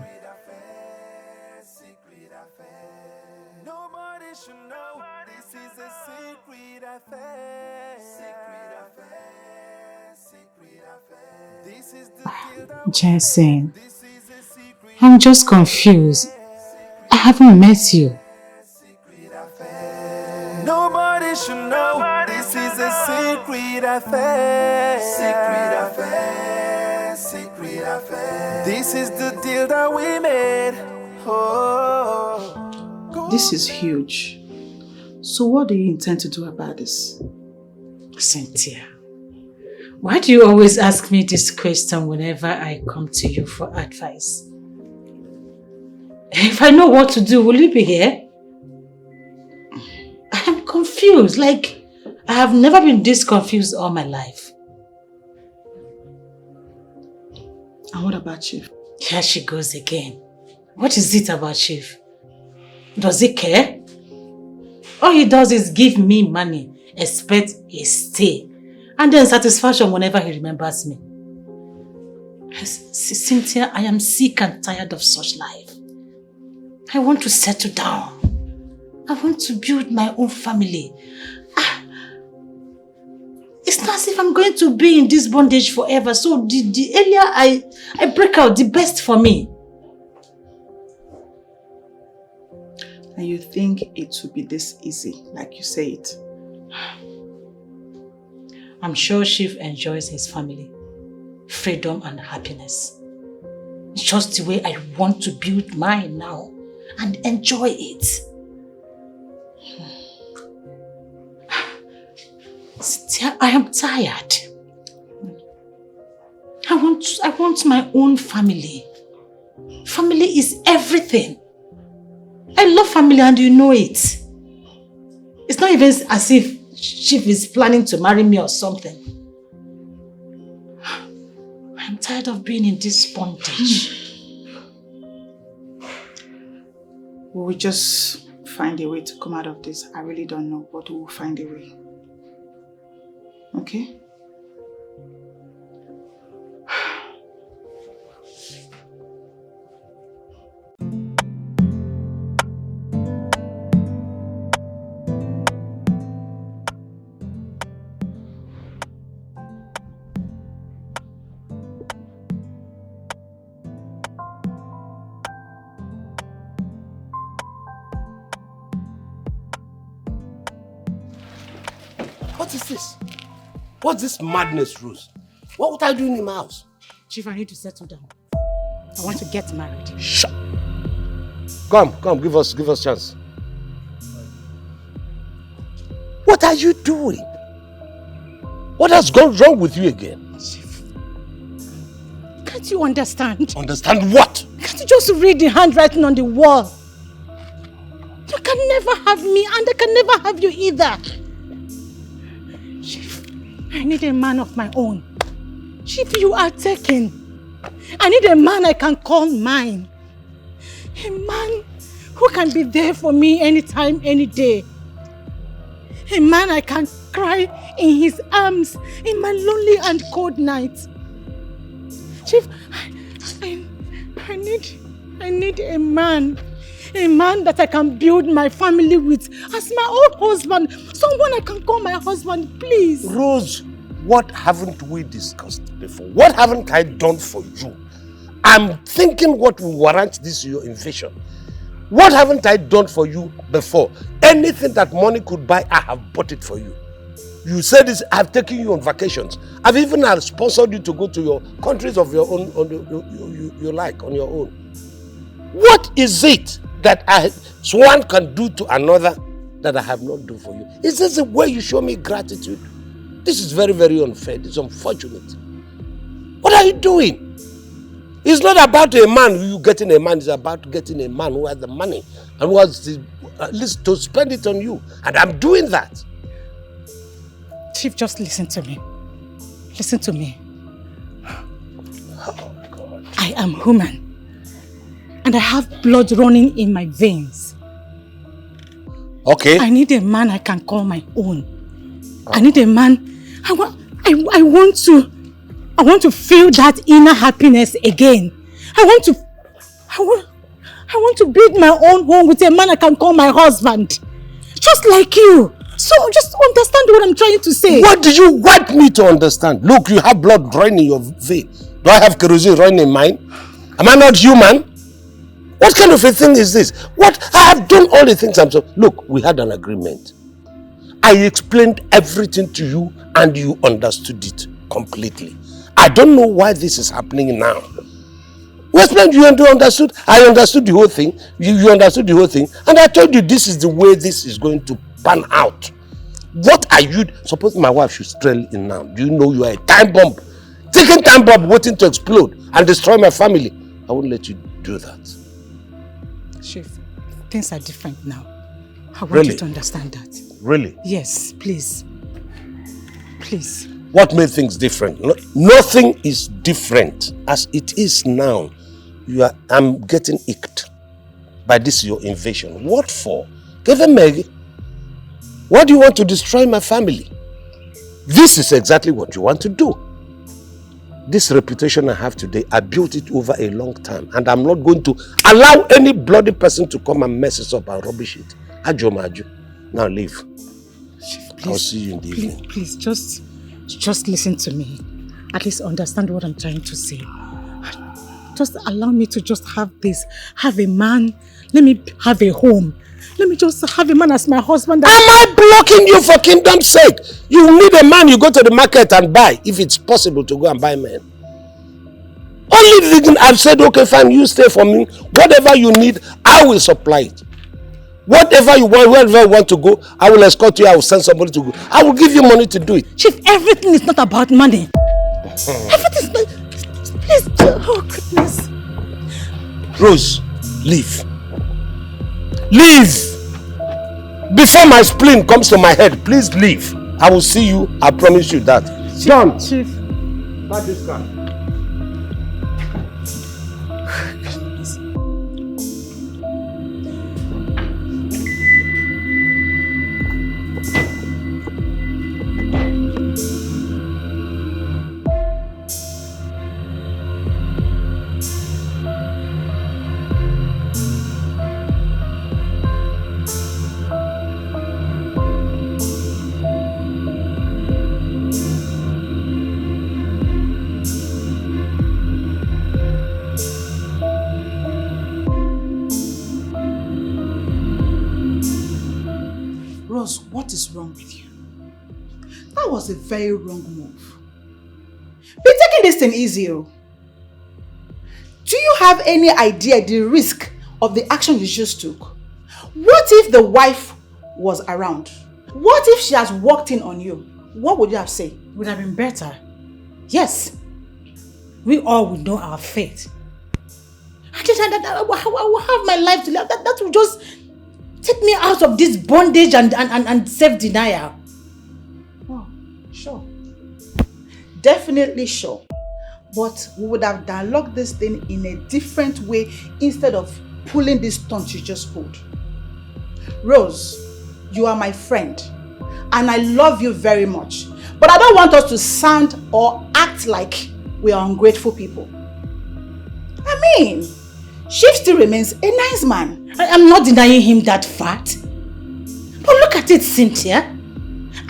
Nobody should know this is a secret affair. Secret affair. Secret affair. This is the deal that Jensen, this is a secret I'm just confused. I haven't met you. Nobody should know this is a secret affair. Secret affair. Secret affair. This is the deal that we made. Oh. This is huge. So what do you intend to do about this? Cynthia, why do you always ask me this question whenever I come to you for advice? If I know what to do, will you be here? I'm confused. Like, I have never been this confused all my life. And what about Chief? Here she goes again. What is it about Chief? Does he care? All he does is give me money, expect a stay, and then satisfaction whenever he remembers me. Cynthia, I am sick and tired of such life. I want to settle down. I want to build my own family. It's not as if I'm going to be in this bondage forever. So the earlier I break out, the best for me. And you think it will be this easy, like you say it? I'm sure Chief enjoys his family, freedom and happiness. It's just the way I want to build mine now and enjoy it. I am tired. I want my own family. Family is everything. I love family and you know it. It's not even as if Chief is planning to marry me or something. I'm tired of being in this bondage. We will just find a way to come out of this. I really don't know, but we will find a way. Okay? What is this? What's this madness, Rose? What are you doing in my house? Chief, I need to settle down. I want to get married. Shut. Come, give us chance. What are you doing? What has gone wrong with you again? Chief, can't you understand? Understand what? Can't you just read the handwriting on the wall? You can never have me and I can never have you either. Chief, I need a man of my own. Chief, you are taken. I need a man I can call mine. A man who can be there for me anytime, any day. A man I can cry in his arms in my lonely and cold nights. Chief, I need a man. A man that I can build my family with as my own husband. Someone I can call my husband, please. Rose, what haven't we discussed before? What haven't I done for you? I'm thinking what will warrant this your invasion. What haven't I done for you before? Anything that money could buy, I have bought it for you. You said this, I've taken you on vacations. I've even sponsored you to go to your countries of your own, you like, on your own. What is it that one can do to another that I have not done for you? Is this the way you show me gratitude? This is very, very unfair. It's unfortunate. are you doing? It's not about a man, you getting a man. It's about getting a man who has the money and who has at least to spend it on you. And I'm doing that. Chief, just listen to me. Listen to me. Oh, God. I am human. And I have blood running in my veins. Okay. I need a man I can call my own. I need a man. I want to feel that inner happiness again. I want to build my own home with a man I can call my husband. Just like you. So just understand what I'm trying to say. What do you want me to understand? Look, you have blood running in your vein. Do I have kerosene running in mine? Am I not human? What kind of a thing is this? What? I have done all the things I'm so... Look, we had an agreement. I explained everything to you and you understood it completely. I don't know why this is happening now. We explained, you understood. I understood the whole thing. You understood the whole thing. And I told you this is the way this is going to pan out. What are you... Suppose my wife should stroll in now. Do you know you are a time bomb? Taking time bomb waiting to explode and destroy my family. I won't let you do that. Chief, things are different now. I want Really? you to understand that. Really? Yes, please. Please. What made things different? Nothing is different as it is now. I'm getting icked by this your invasion. What for? Meg, why do you want to destroy my family? This is exactly what you want to do. This reputation I have today, I built it over a long time, and I'm not going to allow any bloody person to come and mess it up and rubbish it. Ajo. Now leave. Chief, please, I'll see you in the evening. Please, just listen to me. At least understand what I'm trying to say. Just allow me to just have a man. Let me have a home. Let me just have a man as my husband. Am I blocking you for kingdom's sake? You need a man, you go to the market and buy, if it's possible to go and buy men. Only thing I've said, okay, fine, you stay for me. Whatever you need, I will supply it. Whatever you want, wherever you want to go, I will escort you, I will send somebody to go. I will give you money to do it. Chief, everything is not about money. Everything is not... Please, oh goodness. Rose, leave. Leave! Before my spleen comes to my head, please leave. I will see you, I promise you that. John! Chief. Start this car. What is wrong with you? That was a very wrong move. Be taking this thing easy. Do you have any idea the risk of the action you just took? What if the wife was around? What if she has walked in on you? What would you have said? Would have been better. Yes. We all would know our fate. I will have my life to live. That will just take me out of this bondage and self-denial. Oh, sure. Definitely sure. But we would have dialogued this thing in a different way instead of pulling this stunt you just pulled. Rose, you are my friend and I love you very much. But I don't want us to sound or act like we are ungrateful people. I mean, Chief still remains a nice man. I am not denying him that fact. But look at it, Cynthia.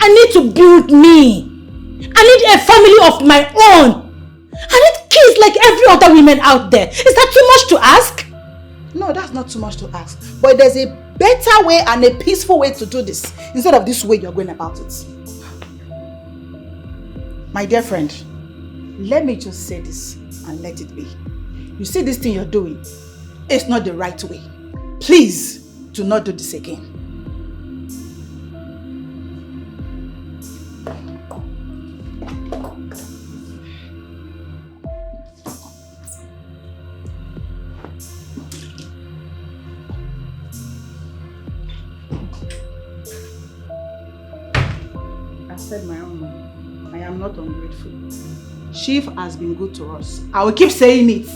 I need to build me. I need a family of my own. I need kids like every other woman out there. Is that too much to ask? No, that's not too much to ask. But there's a better way and a peaceful way to do this instead of this way you're going about it. My dear friend, let me just say this and let it be. You see this thing you're doing? It's not the right way. Please do not do this again. said my own mind. I am not ungrateful. Chief has been good to us. I will keep saying it.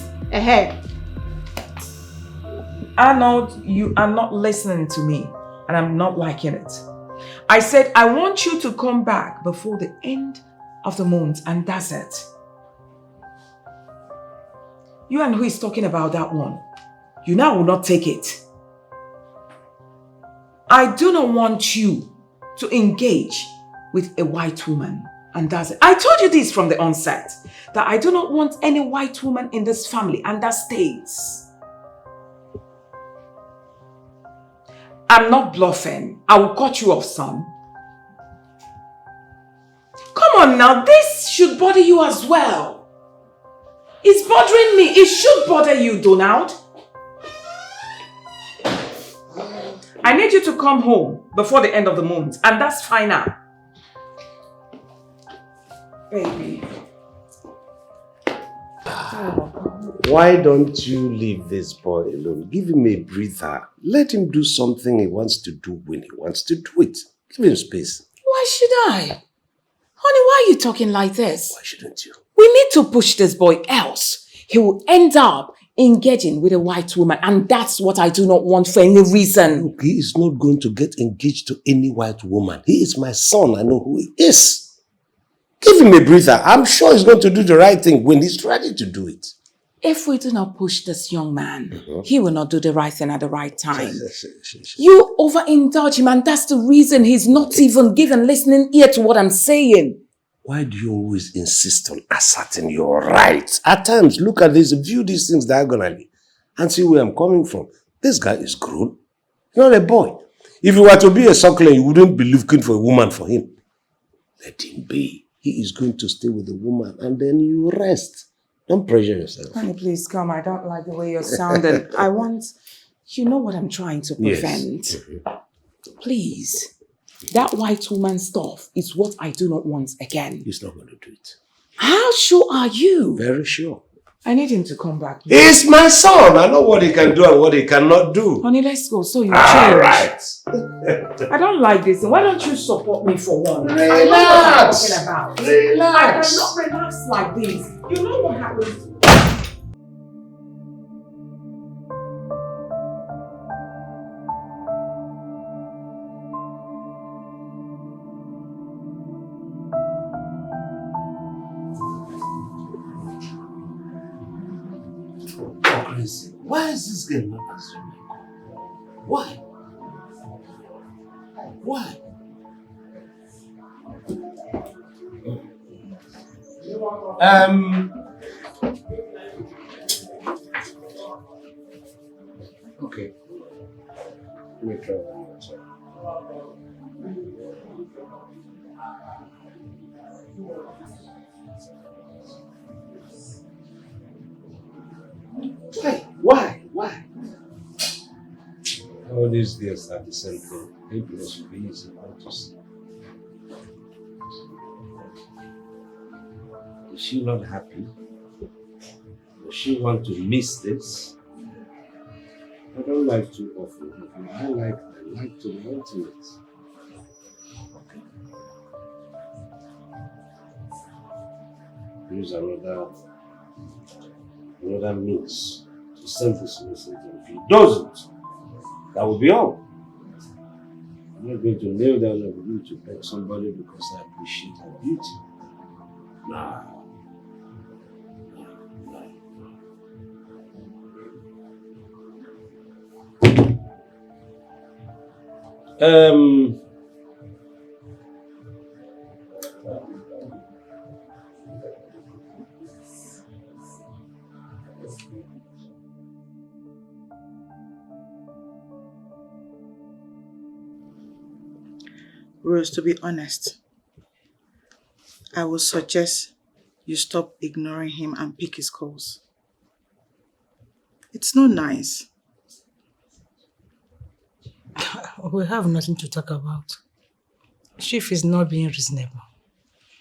Arnold, you are not listening to me, and I'm not liking it. I said I want you to come back before the end of the month, and that's it. You and who is talking about that one? You now will not take it. I do not want you to engage with a white woman, and that's it. I told you this from the onset, that I do not want any white woman in this family, and that stays. I'm not bluffing. I will cut you off, son. Come on now, this should bother you as well. It's bothering me. It should bother you, Donald. I need you to come home before the end of the month, and that's final. Baby. Why don't you leave this boy alone? Give him a breather. Let him do something he wants to do when he wants to do it. Give him space. Why should I? Honey, why are you talking like this? Why shouldn't you? We need to push this boy, else he will end up engaging with a white woman, and that's what I do not want for any reason. Look, he is not going to get engaged to any white woman. He is my son. I know who he is. Give him a breather. I'm sure he's going to do the right thing when he's ready to do it. If we do not push this young man, he will not do the right thing at the right time. You overindulge him, and that's the reason he's not even giving listening ear to what I'm saying. Why do you always insist on asserting your rights? At times, look at this, view these things diagonally, and see where I'm coming from. This guy is grown, not a boy. If you were to be a suckling, you wouldn't be looking for a woman for him. Let him be. He is going to stay with the woman, and then you rest. Don't pressure yourself. Honey, please come. I don't like the way you're sounding. I want, you know what I'm trying to prevent. Yes. Please. That white woman stuff is what I do not want again. He's not going to do it. How sure are you? Very sure. I need him to come back. He's my son. I know what he can do and what he cannot do. Honey, let's go so you change. All right. I don't like this. Why don't you support me for one? Relax. I know what I'm talking about. Relax. I cannot relax like this. You know what happens? Why is this girl not answering my call? Why? Why? Okay. Let me try one more time. Why? All these girls are the same thing. A plus B is equal to C. Is she not happy? Does she want to miss this? I don't like too often. I like to be intimate. Use another means to send this message. If he doesn't, that will be all. I'm not going to kneel down and begin to beg somebody because I appreciate her beauty. Nah. Rose, to be honest, I would suggest you stop ignoring him and pick his calls. It's not nice. We have nothing to talk about. Chief is not being reasonable.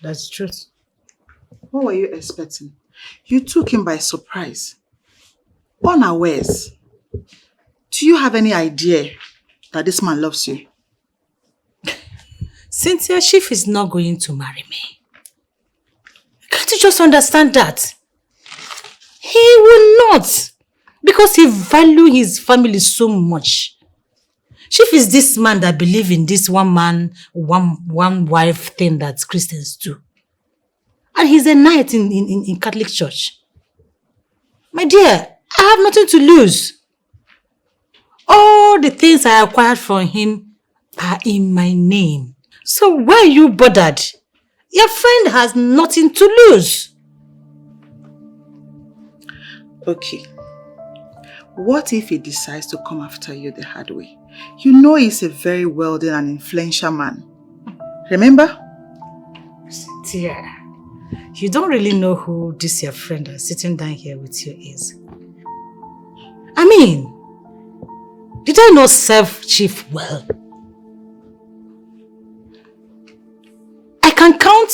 That's the truth. What were you expecting? You took him by surprise. Unawares. Do you have any idea that this man loves you? Cynthia, Chief is not going to marry me. Can't you just understand that? He will not. Because he values his family so much. Chief is this man that believes in this one man, one wife thing that Christians do. And he's a knight in Catholic Church. My dear, I have nothing to lose. All the things I acquired from him are in my name. So why are you bothered? Your friend has nothing to lose. Okay. What if he decides to come after you the hard way? You know he's a very wealthy and influential man. Remember? Cynthia, you don't really know who this your friend that's sitting down here with you is. I mean, did I not serve Chief well? I can count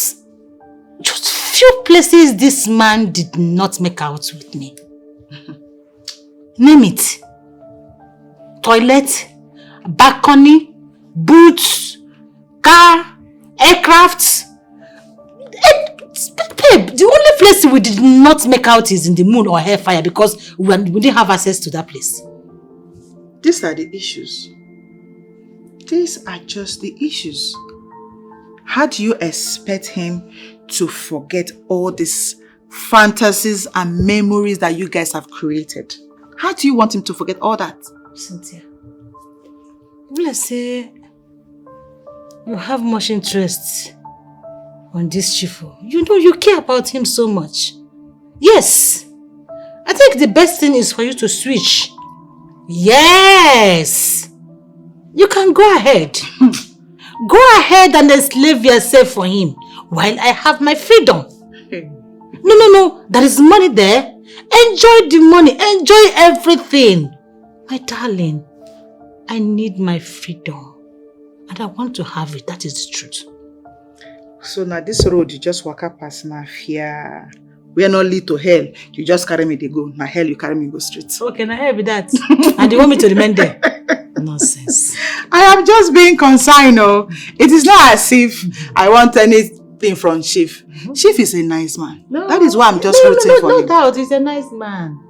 just few places this man did not make out with me. Name it. Toilet, balcony, boots, car, aircraft. Babe, the only place we did not make out is in the moon or hellfire because we didn't have access to that place. These are the issues. These are just the issues. How do you expect him to forget all these fantasies and memories that you guys have created? How do you want him to forget all that? Cynthia, let's say you have much interest on this Chief. You know you care about him so much. Yes, I think the best thing is for you to switch. Yes, you can go ahead. Go ahead and enslave yourself for him while I have my freedom. No, there is money there. Enjoy the money, enjoy everything. My darling, I need my freedom and I want to have it. That is the truth. So now this road you just walk up past mafia. We are not lead to hell. You just carry me to go. Now hell you carry me go straight. Okay, now hell be that. And you want me to remain there? Nonsense. I am just being concerned, no. It is not as if I want anything from Chief. Chief is a nice man. No, that is why I'm just rooting for him. No doubt, he's a nice man.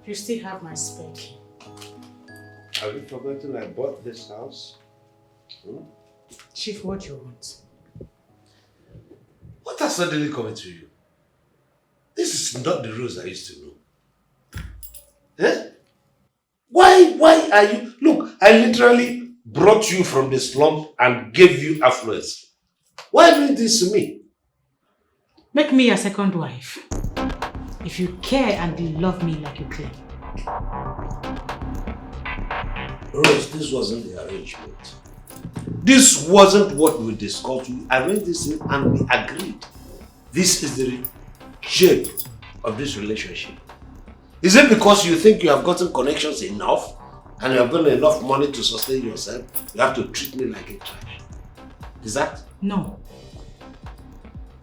You still have my spare key. Have you forgotten I bought this house? Chief, what do you want? What has suddenly come to you? This is not the rules I used to know. Eh? Why are you... Look, I literally brought you from the slum and gave you affluence. Why are you doing this to me? Make me your second wife. If you care and love me like you claim. Rose, this wasn't the arrangement. This wasn't what we discussed. We arranged this in and we agreed. This is the shape of this relationship. Is it because you think you have gotten connections enough and you have gotten enough money to sustain yourself, you have to treat me like a trash? Is that? No.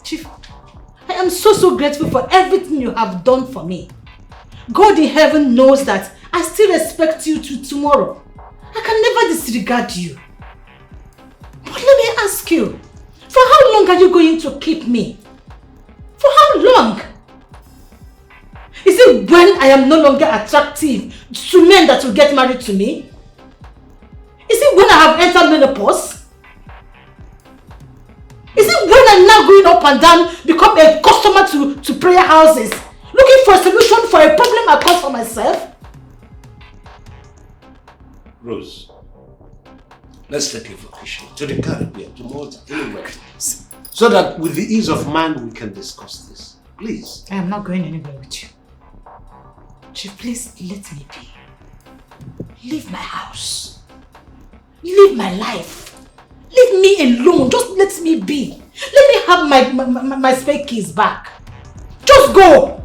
Chief, I am so grateful for everything you have done for me. God in heaven knows that I still respect you to tomorrow. I can never disregard you. But let me ask you, for how long are you going to keep me? For how long? Is it when I am no longer attractive to men that will get married to me? Is it when I have entered menopause? Is it when I'm now going up and down, become a customer to prayer houses, looking for a solution for a problem I caused for myself? Rose, let's take a vacation to the Caribbean, to Malta, anywhere. So that with the ease of mind we can discuss this. Please. I am not going anywhere with you. Chief, please let me be. Leave my house. Leave my life. Leave me alone. Just let me be. Let me have my spare keys back. Just go.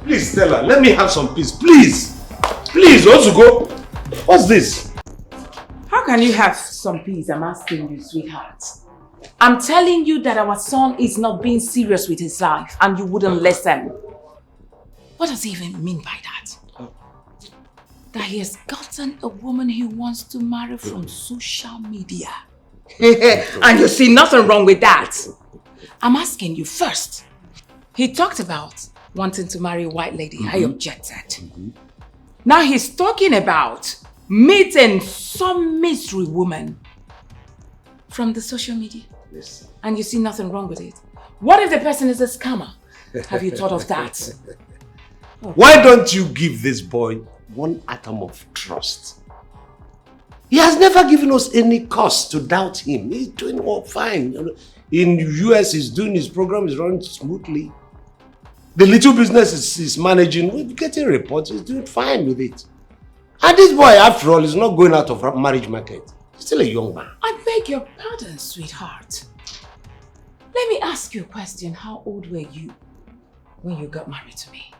Please, Stella, let me have some peace. Please. Please, also go. What's this? How can you have some peace? I'm asking you, sweetheart. I'm telling you that our son is not being serious with his life and you wouldn't listen. What does he even mean by that? That he has gotten a woman he wants to marry from social media. And you see nothing wrong with that. I'm asking you first. He talked about wanting to marry a white lady. I objected. Now he's talking about meeting some mystery woman from the social media. Yes. And you see nothing wrong with it. What if the person is a scammer? Have you thought of that? Why don't you give this boy one atom of trust? He has never given us any cause to doubt him. He's doing all fine. In US, he's doing his program, he's running smoothly. The little business is managing, we're getting reports, he's doing fine with it. And this boy, after all, is not going out of marriage market. He's still a young man. I beg your pardon, sweetheart. Let me ask you a question. How old were you when you got married to me?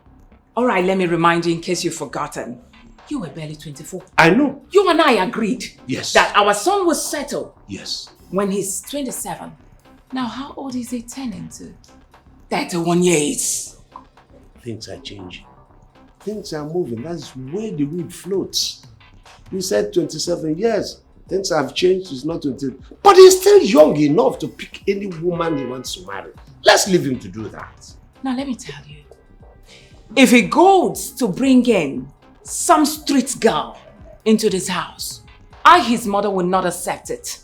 Alright, let me remind you in case you've forgotten. You were barely 24. I know. You and I agreed. Yes. That our son was settled. Yes. When he's 27. Now, how old is he turning to? 31 years. Things are changing. Things are moving. That's where the wind floats. You said 27 years. Things have changed. He's not 20. But he's still young enough to pick any woman he wants to marry. Let's leave him to do that. Now, let me tell you. If he goes to bring in some street girl into this house, his mother, will not accept it.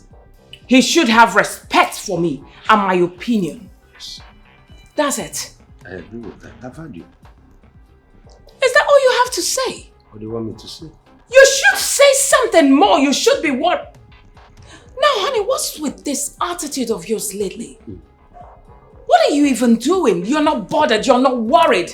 He should have respect for me and my opinion. Yes. That's it. I agree with that. I've heard you. Is that all you have to say? What do you want me to say? You should say something more. You should be what? Now, honey, what's with this attitude of yours lately? What are you even doing? You're not bothered. You're not worried.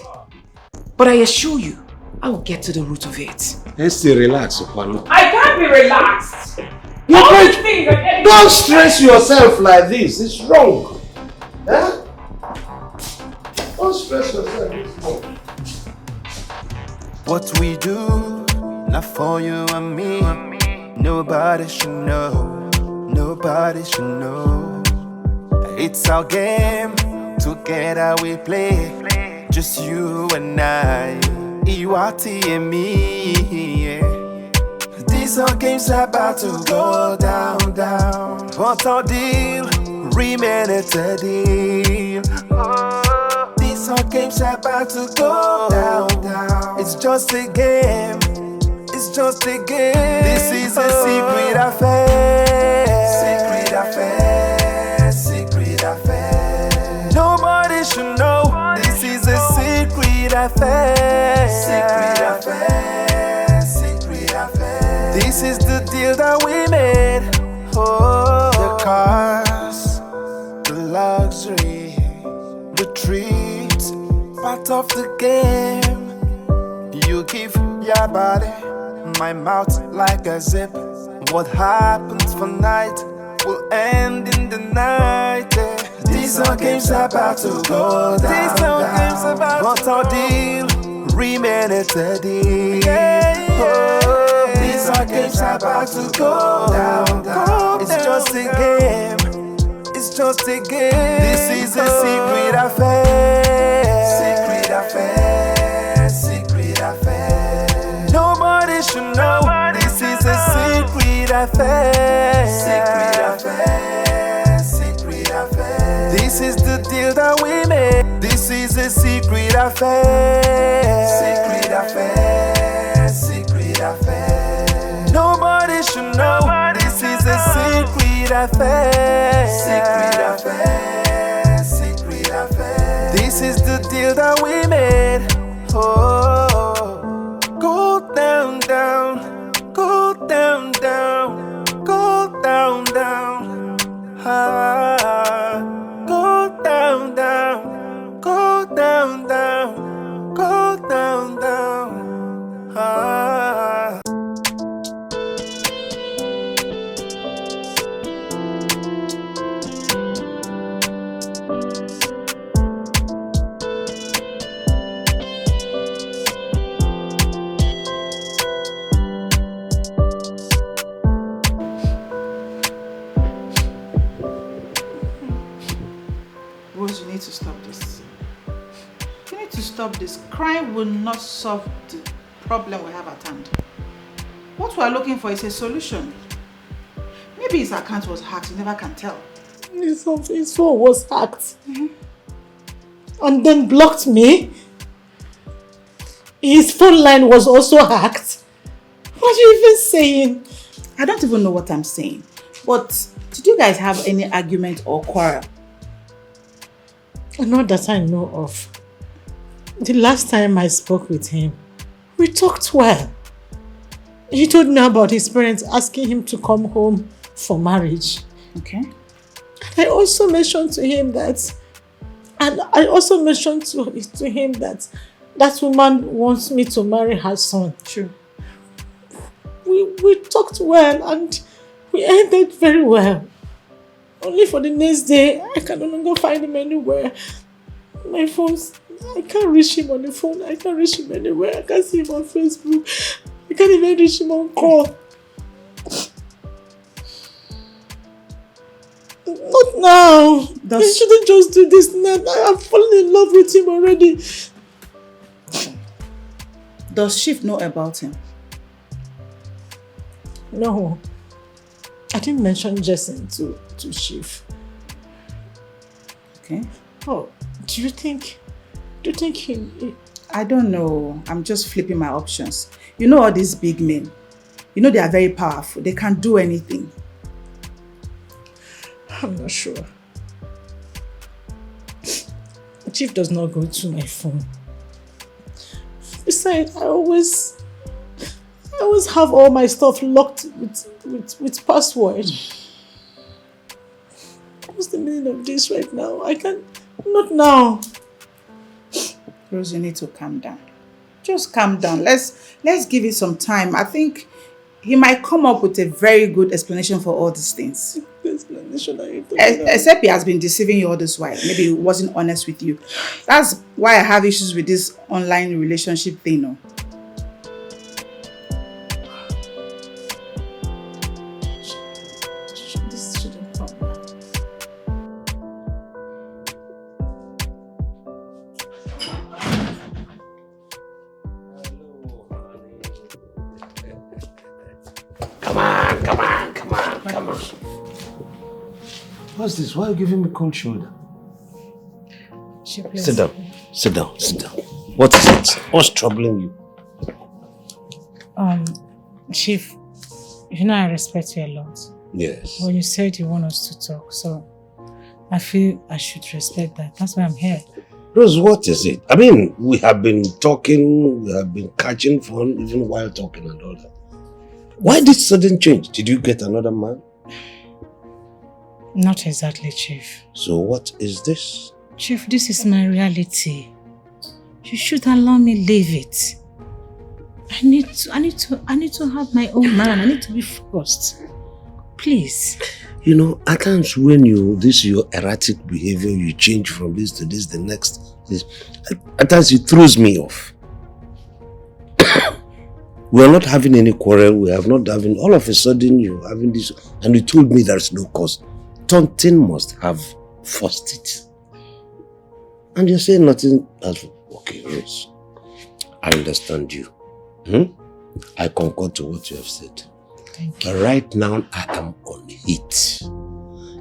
But I assure you, I will get to the root of it. Let's stay relaxed, Okwano. I can't be relaxed. Don't stress yourself like this. It's wrong. Huh? Don't stress yourself. It's wrong. What we do, not for you and me. Nobody should know. Nobody should know. It's our game. Together we play. Just you and I. Iwati and me. Yeah. These are games about to go down, down. But our deal remain a deal. These are games about to go down, down. It's just a game. It's just a game. This is a secret affair. Secret affair. Secret affair. Nobody should know. This is a secret affair. Secret affair. Secret affair. This is the deal that we made. Oh, the cars, the luxury, the treats, part of the game. You give your body, my mouth like a zip. What happens for night will end in the night. These are games about to go down. These are games about to go down. But our deal remain a deal. Oh, these are games about to go down, down. It's just a game. It's just a game. This is a secret affair. Secret affair. Secret affair. Nobody should know. This is a secret affair. Secret affair. Secret affair. This is the deal that we made. This is a secret affair. Secret affair. Secret affair. Nobody should know. This is a secret affair. Secret affair. Secret affair. This is the deal that we made. Oh, go down, down, go down, down, go down, down. Ah, go down, down, go down, down, go down, down. Ah. Rose, you need to stop this. You need to stop this. Crime will not solve the problem we have at hand. What we are looking for is a solution. Maybe his account was hacked, you never can tell. His phone was hacked. And then blocked me. His phone line was also hacked. What are you even saying? I don't even know what I'm saying. But did you guys have any argument or quarrel? Not that I know of. The last time I spoke with him, we talked well. He told me about his parents asking him to come home for marriage. Okay. And I also mentioned to him that that woman wants me to marry her son. True. We talked well and we ended very well. Only for the next day, I can no longer find him anywhere. My phone's, I can't reach him on the phone. I can't reach him anywhere. I can't see him on Facebook. I can't even reach him on call. Not now. You shouldn't just do this now. I have fallen in love with him already. Does Chief know about him? No. I didn't mention Jason to Chief. Okay. Oh, do you think he... I don't know. I'm just flipping my options. You know all these big men. You know they are very powerful. They can do anything. I'm not sure. Chief does not go to my phone. Besides, I always have all my stuff locked with password. What's the meaning of this right now? I can't... Not now. Rose, you need to calm down. Just calm down. Let's give it some time. I think he might come up with a very good explanation for all these things. Explanation are you talking about? Except he has been deceiving you all this while. Maybe he wasn't honest with you. That's why I have issues with this online relationship thing. No? This shouldn't come now. Come on. What's this? Why are you giving me cold shoulder? Sit down. What is it? What's troubling you? Chief, you know I respect you a lot. Yes. Well, you said you want us to talk, so I feel I should respect that. That's why I'm here. Rose, what is it? I mean, we have been talking, we have been catching fun even while talking and all that. Why this sudden change? Did you get another man? Not exactly, Chief. So what is this? Chief, this is my reality. You should allow me live it. I need to have my own man. I need to be focused. Please. You know, at times when your erratic behavior, you change from this to this, the next. At times it throws me off. We are not having any quarrel. We have not having, all of a sudden you're having this, and you told me there's no cause. Something must have forced it. And you're saying nothing else. Okay, Rose. I understand you. I concur to what you have said. Thank you. But right now, I am on heat.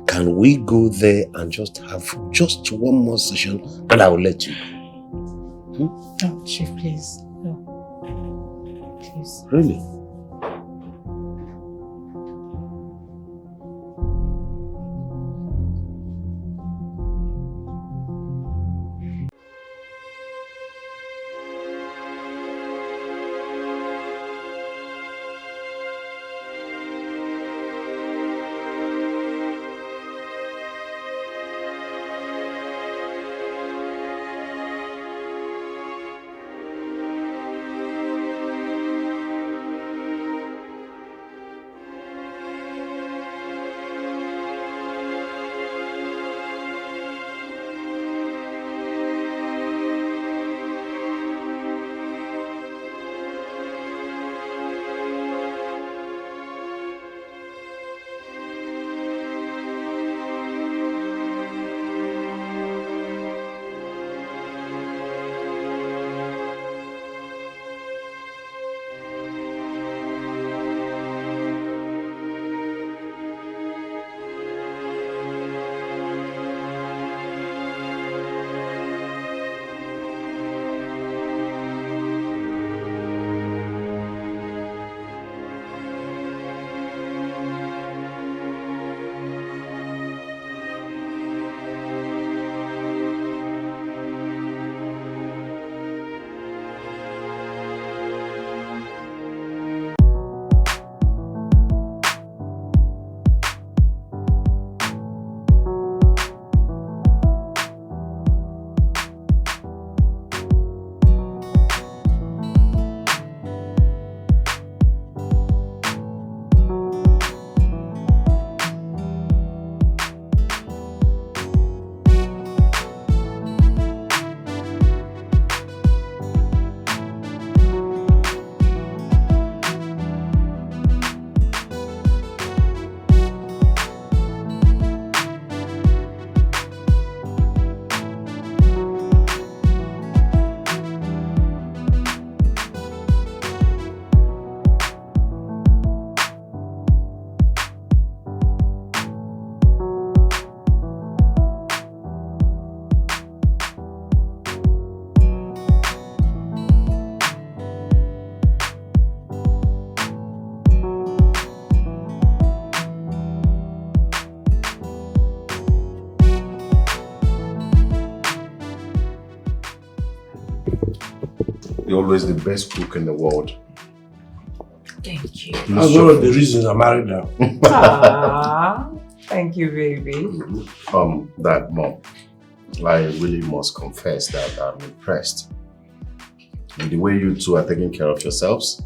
Can we go there and just have just one more session and I will let you go? No, Chief, please. No. Please. Really? You're always the best cook in the world. Thank you. That's one of the reasons I married now. Thank you, baby. Dad, Mom, I really must confess that I'm impressed with the way you two are taking care of yourselves.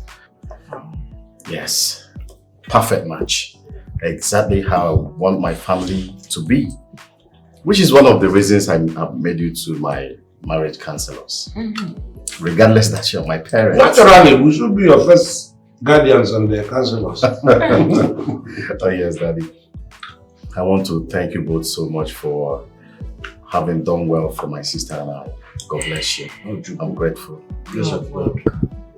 Yes, perfect match. Exactly how I want my family to be. Which is one of the reasons I've made you to my marriage counselors. Regardless that you're my parents. Naturally, we should be your first guardians and their counselors. Oh yes, Daddy. I want to thank you both so much for having done well for my sister and I. God bless you. I'm grateful. Yes, of course.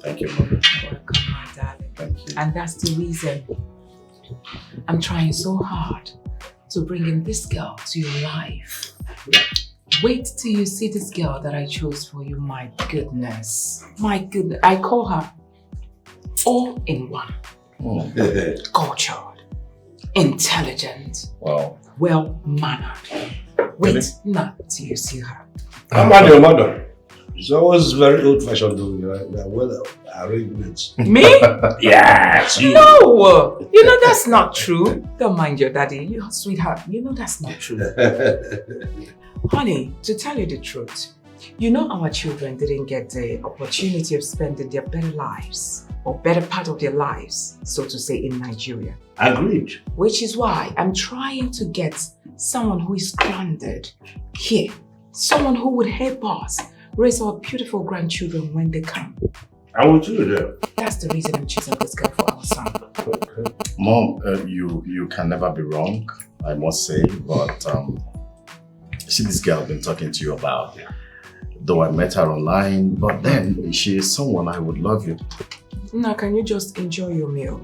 Thank you, Mother. Welcome, my darling. Thank you. And that's the reason I'm trying so hard to bring in this girl to your life. Wait till you see this girl that I chose for you. My goodness. My goodness. I call her all in one. Cultured, intelligent, well-mannered. Wait not till you see her. I'm not your mother. It's always very old-fashioned to me, like that. Well, arrangements. Me? Yes. No! You know that's not true. Don't mind your daddy. You sweetheart, you know that's not true. Honey, to tell you the truth, you know our children didn't get the opportunity of spending their better lives, or better part of their lives, so to say, in Nigeria. Agreed. Which is why I'm trying to get someone who is grounded here. Someone who would help us raise our beautiful grandchildren when they come. I will do that. That's the reason I'm choosing this girl for our son. Okay. Mom, you can never be wrong, I must say, but see this girl I've been talking to you about. Though I met her online, but then she is someone I would love you. Now, can you just enjoy your meal?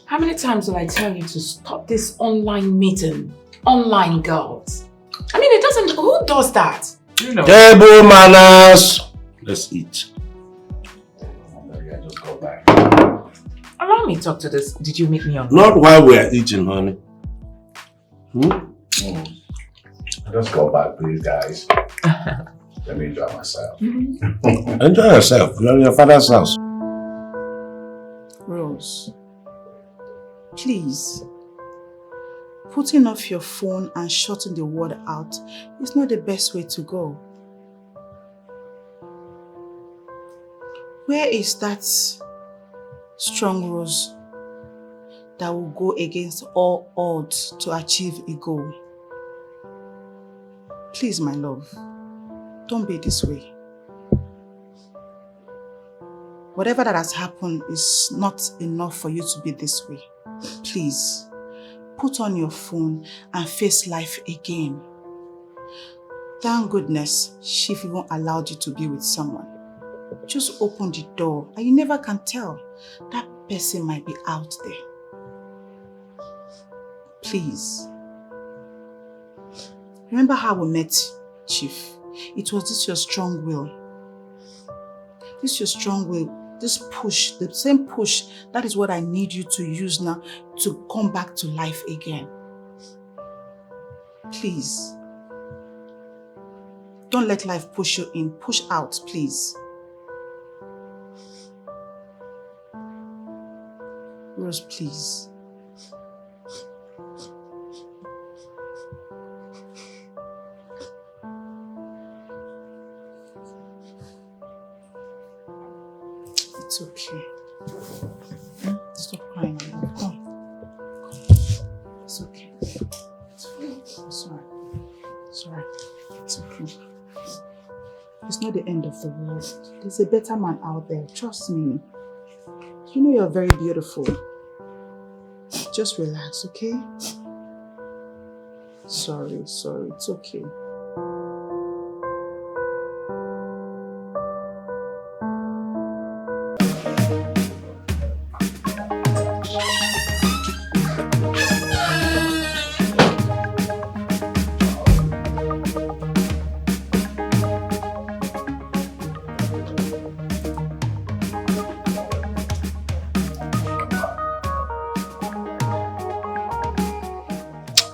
How many times will I tell you to stop this online meeting? Online girls. I mean, it doesn't, who does that? You know. Table manners. Let's eat. Maybe I just go back. Allow me to talk to this. Did you meet me on? Not while we're eating, honey. Just go back, please, guys. Let me enjoy myself. Enjoy yourself. You're in your father's house. Rose, please. Putting off your phone and shutting the word out is not the best way to go. Where is that strong Rose that will go against all odds to achieve a goal? Please, my love, don't be this way. Whatever that has happened is not enough for you to be this way. Please, put on your phone and face life again. Thank goodness she even allowed you to be with someone. Just open the door and you never can tell. That person might be out there. Please. Remember how we met, Chief? It was this your strong will. This your strong will. This push, the same push, that is what I need you to use now to come back to life again. Please. Don't let life push you in. Push out, please. Rose, please. It's okay. Stop crying. Come. It's okay. It's alright. It's alright. It's okay. It's not the end of the world. There's a better man out there. Trust me. You know you're very beautiful. Just relax, okay? Sorry. It's okay.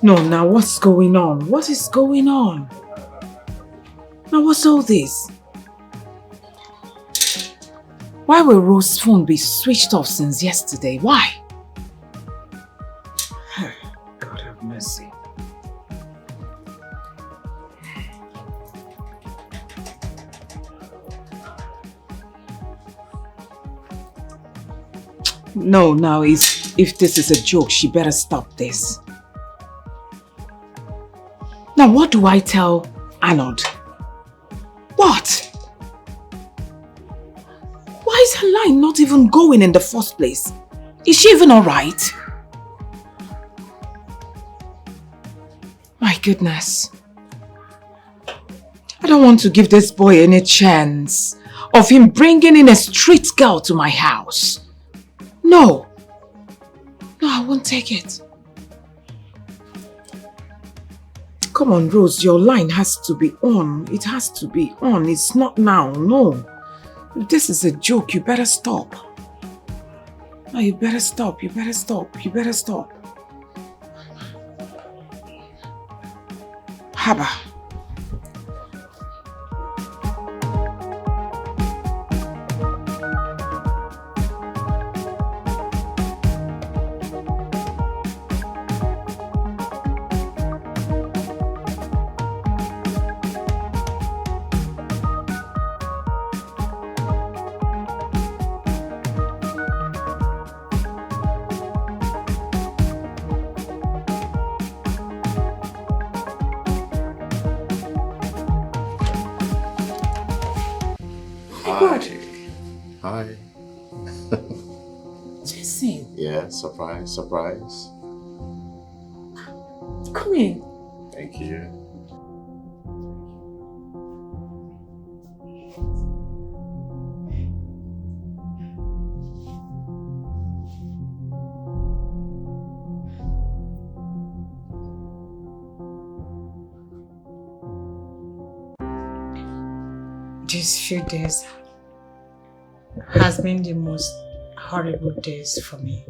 No, now what's going on? What is going on? Now what's all this? Why will Rose's phone be switched off since yesterday? Why? God have mercy. No, now if this is a joke, she better stop this. Now what do I tell Arnold? What? Why is her line not even going in the first place? Is she even alright? My goodness. I don't want to give this boy any chance of him bringing in a street girl to my house. No. No, I won't take it. Come on, Rose, your line has to be on. It has to be on. It's not now, no. If this is a joke, you better stop. No, you better stop. You better stop. You better stop. Haba. Hi. Jesse. Yeah, surprise, surprise. Come in. Thank you. These few days has been the most horrible days for me.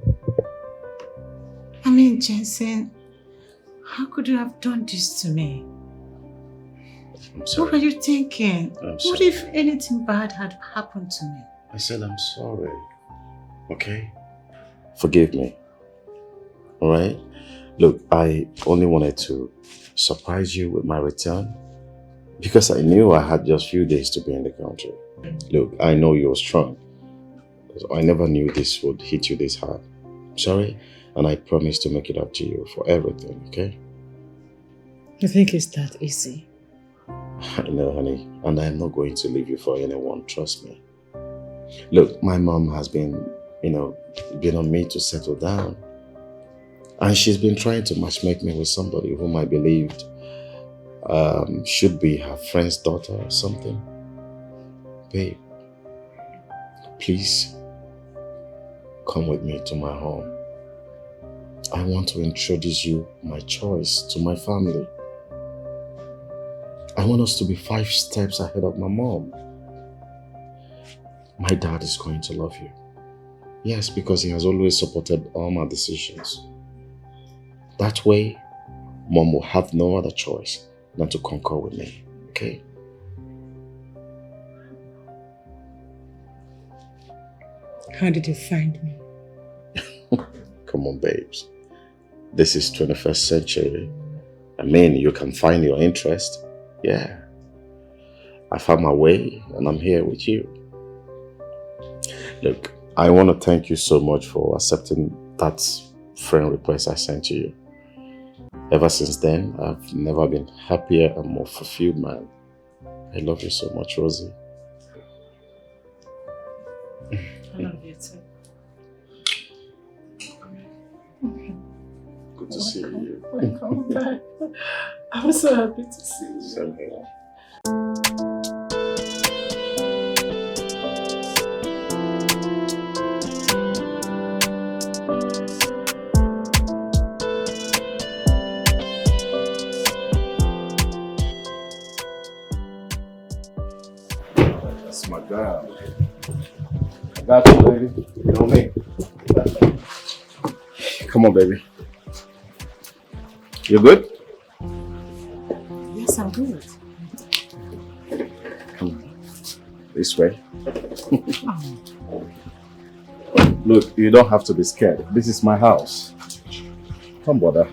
I mean, Jensen, how could you have done this to me? I'm sorry. What were you thinking? I'm What sorry. if anything bad had happened to me? I said I'm sorry. Okay? Forgive me. Alright? Look, I only wanted to surprise you with my return because I knew I had just few days to be in the country. Look, I know you're strong. I never knew this would hit you this hard. Sorry, and I promise to make it up to you for everything, okay? You think it's that easy? I know, honey, and I'm not going to leave you for anyone, trust me. Look, my mom has been, been on me to settle down. And she's been trying to matchmake me with somebody whom I believed should be her friend's daughter or something. Babe, please come with me to my home. I want to introduce you, my choice, to my family. I want us to be 5 steps ahead of my mom. My dad is going to love you. Yes, because he has always supported all my decisions. That way, mom will have no other choice than to concur with me, okay? How did you find me? Come on, babes. This is 21st century. I mean, you can find your interest. Yeah. I found my way and I'm here with you. Look, I want to thank you so much for accepting that friend request I sent to you. Ever since then, I've never been happier and more fulfilled, man. I love you so much, Rosie. I love you too. Good to see you. Welcome back. I'm so happy to see you. Same here. That's my girl. I got you, lady. You know me. Come on, baby. You good? Yes, I'm good. Come on. This way. Look, you don't have to be scared. This is my house. Come bother.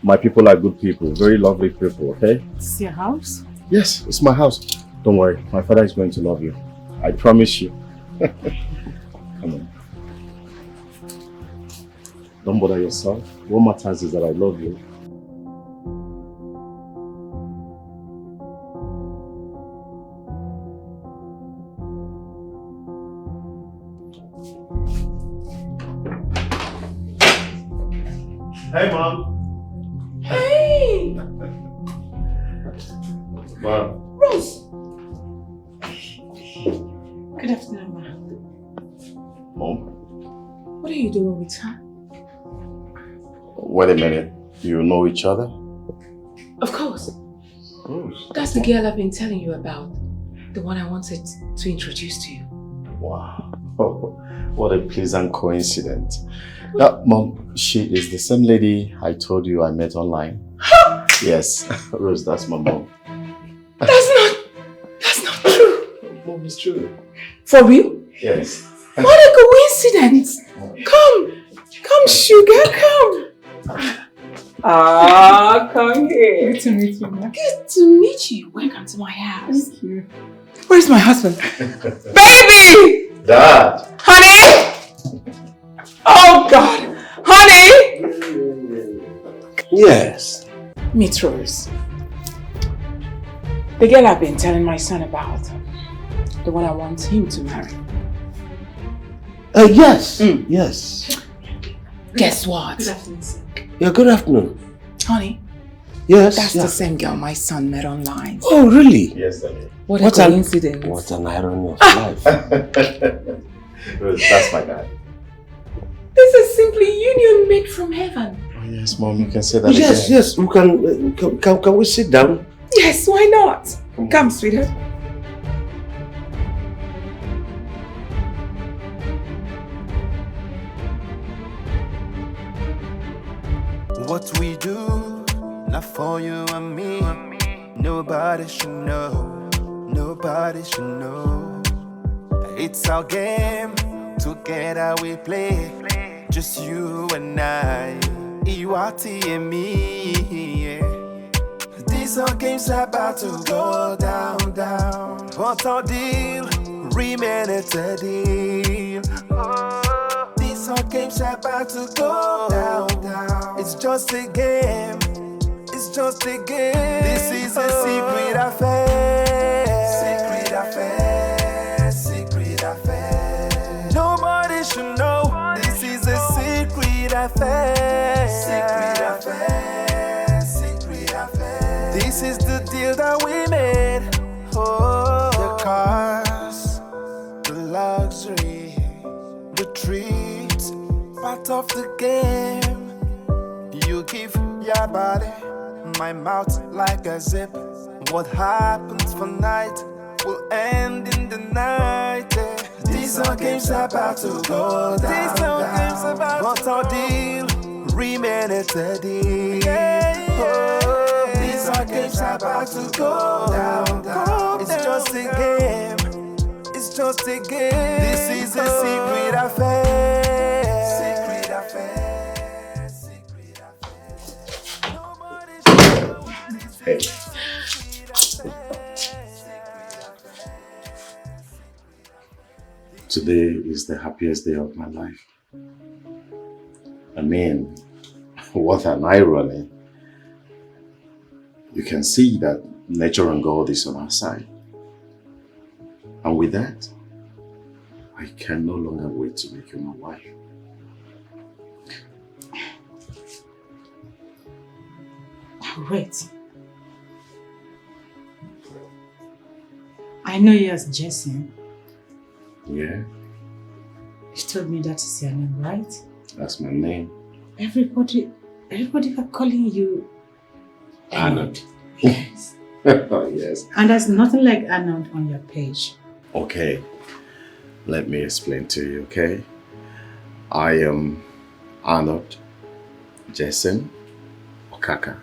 My people are good people, very lovely people, okay? It's your house? Yes, it's my house. Don't worry, my father is going to love you. I promise you. Come on. Don't bother yourself. What matters is that I love you. Hey, Mom. Hey! Mom. Rose! Good afternoon, Ma. Mom? What are you doing with her? Wait a minute. You know each other? Of course. That's the girl I've been telling you about. The one I wanted to introduce to you. Wow. Oh, what a pleasant coincidence. Mom, she is the same lady I told you I met online. Yes, Rose, that's my mom. That's not true. Mom, it's true. For real? Yes. What a coincidence. Come, sugar, come. Come here. Good to meet you, Ma. Good to meet you. Welcome to my house. Thank you. Where's my husband? Baby! Dad! Honey! Oh God! Honey! Yes. Meet Rose. The girl I've been telling my son about. The one I want him to marry. Yes. Yes. Guess what? Good afternoon, sir. Yeah, good afternoon. Honey, Yes. that's yeah. the same girl my son met online. Oh, really? Yes, Daddy. What a coincidence. What an irony of life. Rose, that's my dad. This is simply union made from heaven. Oh, yes, Mom, you can say that Yes, again. yes. We can we sit down? Yes, why not? Come, sweetheart. What we do, not for you and me. Nobody should know. Nobody should know. It's our game. Together we play. Just you and I. Iwati and me. Yeah. These are games about to go down, down. But our deal remain a deal. These are games about to go down, down. It's just a game. It's just a game. This is a secret affair. Secret affair. Secret affair. Nobody should know. This is a secret affair. Secret affair. Secret affair. This is the deal that we made. Oh, the cars, the luxury, the treats, part of the game. You give your body, my mouth like a zip. What happens for night will end in the night. Yeah. These are games about to go down. These are games about but our deal remain a deal. Oh, these are games about to go down, down. It's just a game. It's just a game. This is a secret affair. Secret affair. Secret affair. Nobody should know this Hey. Today is the happiest day of my life. I mean, what an irony. You can see that nature and God is on our side. And with that, I can no longer wait to make you my wife. Wait. I know you as Jason. Yeah, You told me that is your name, right? that's my name. Everybody are calling you Arnold. Yes. Yes. And there's nothing like Arnold on your page. Okay, let me explain to you, okay? I am Arnold Jason Okaka.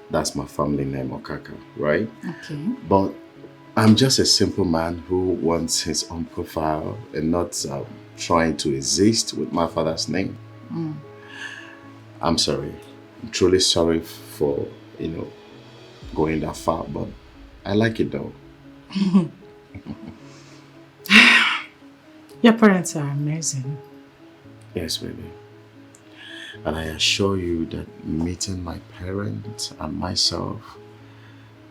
That's my family name, Okaka, right? Okay. But I'm just a simple man who wants his own profile and not trying to exist with my father's name. I'm sorry. I'm truly sorry for, going that far, but I like it though. Your parents are amazing. Yes, baby. And I assure you that meeting my parents and myself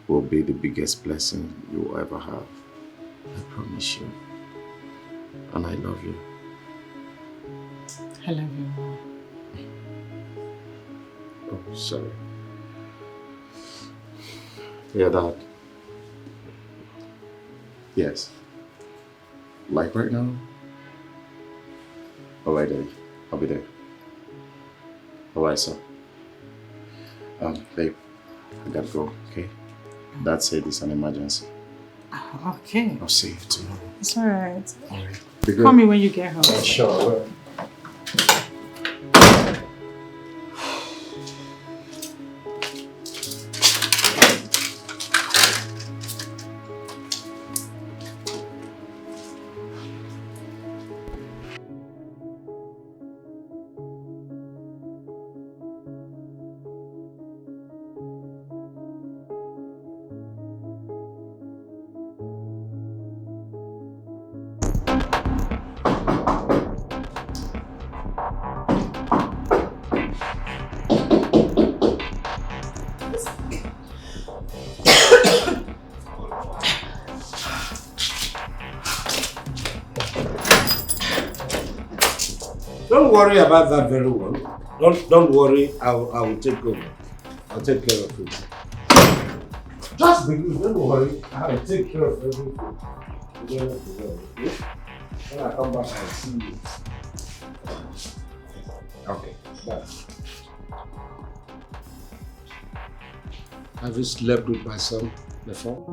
will be the biggest blessing you will ever have. I promise you. And I love you. I love you more. Oh, sorry. Yeah, Dad. Yes. Like right now? Alright, Daddy. I'll be there. Alright, sir. Babe, I gotta go, okay? Dad said it's an emergency. Okay. I'll see you tomorrow. It's alright. Alright. Call me when you get home. Sure. Don't worry about that very one. Don't worry. I will take over. I'll take care of it. Just believe. Don't worry. I'll take care of everything. You don't have to worry. Okay? When I come back, I'll see you. Okay. Bye. Have you slept with my son before?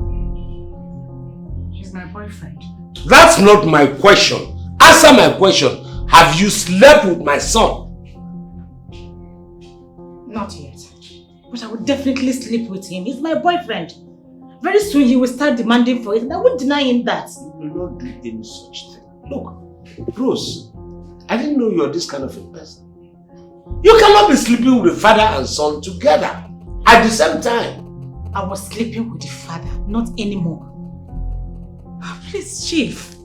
He's my boyfriend. That's not my question. Answer my question. Have you slept with my son? Not yet. But I would definitely sleep with him. He's my boyfriend. Very soon he will start demanding for it, and I won't deny him that. You will not do any such thing. Look, Rose, I didn't know you are this kind of a person. You cannot be sleeping with the father and son together at the same time. I was sleeping with the father, not anymore. Please, Chief.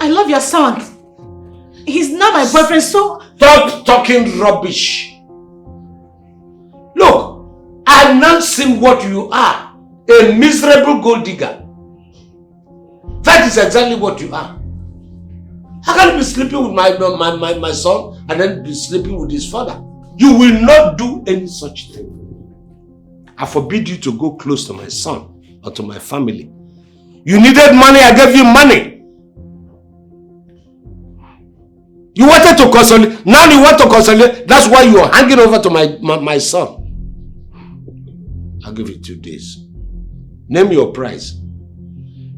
I love your son. He's not my boyfriend, so... Stop talking rubbish. Look, I have not seen what you are. A miserable gold digger. That is exactly what you are. How can you be sleeping with my son and then be sleeping with his father? You will not do any such thing. I forbid you to go close to my son or to my family. You needed money, I gave you money. You wanted to consolidate. Now you want to consolidate. That's why you are hanging over to my son. I'll give you 2 days. Name your price.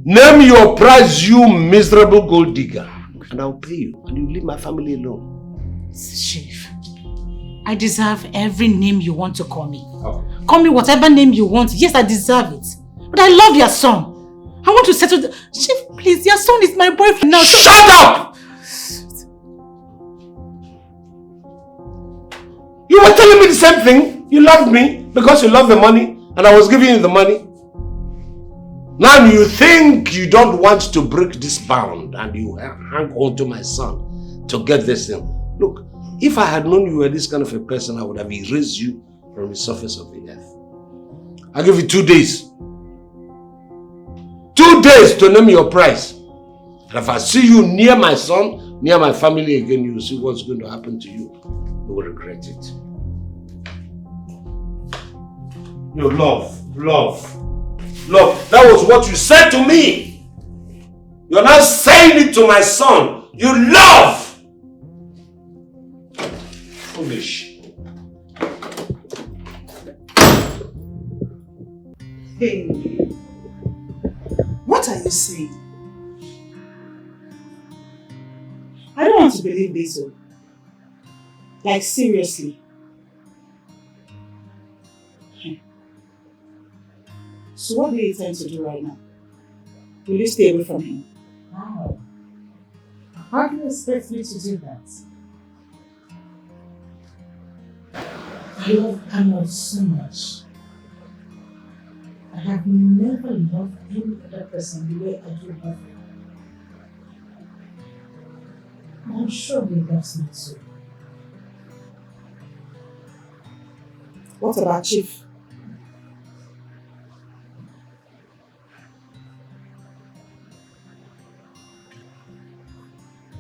Name your price, you miserable gold digger. And I'll pay you. And you leave my family alone. Chief, I deserve every name you want to call me. Okay. Call me whatever name you want. Yes, I deserve it. But I love your son. I want to settle the... Chief, please, your son is my boyfriend now. Shut up! You were telling me the same thing. You loved me because you love the money and I was giving you the money. Now you think you don't want to break this bound and you hang on to my son to get this thing. Look, if I had known you were this kind of a person, I would have erased you from the surface of the earth. I'll give you 2 days. 2 days to name your price. And if I see you near my son, near my family again, you will see what's going to happen to you. You will regret it. Your love. That was what you said to me. You're not saying it to my son. You love. Foolish. Hey, what are you saying? I don't want to believe this. Like, seriously. So what do you intend to do right now? Will you stay away from him? How? How do you expect me to do that? I love Arnold so much. I have never loved any other person the way I do love him. And I'm sure he loves me too. What about Chief?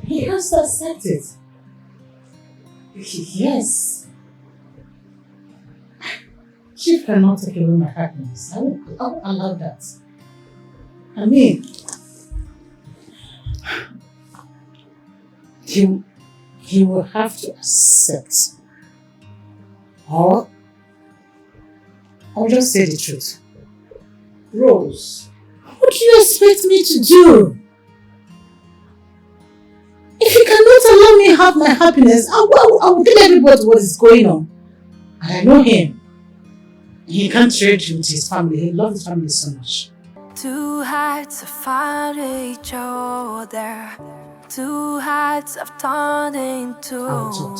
He has to accept it. Yes. Chief cannot take away my happiness. I won't allow that. I mean, he will have to accept. Or I'll just say the truth. Rose, what do you expect me to do? If you cannot allow me to have my happiness, I will tell everybody what is going on. And I know him. He can't trade with his family. He loves his family so much. Two hearts have found each other. Two hearts have turned into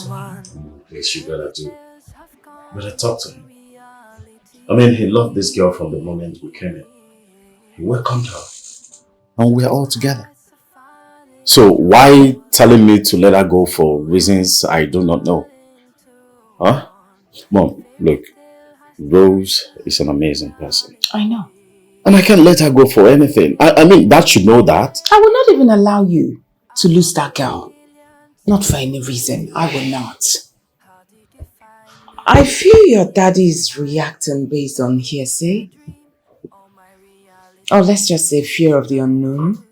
one. Yes, you better talk to him. I mean, he loved this girl from the moment we came in. He welcomed her. And we're all together. So why telling me to let her go for reasons I do not know? Huh? Mom, look. Rose is an amazing person. I know. And I can't let her go for anything. I mean, Dad should know that. I will not even allow you to lose that girl. Not for any reason. I will not. I feel your daddy is reacting based on hearsay. Or let's just say fear of the unknown.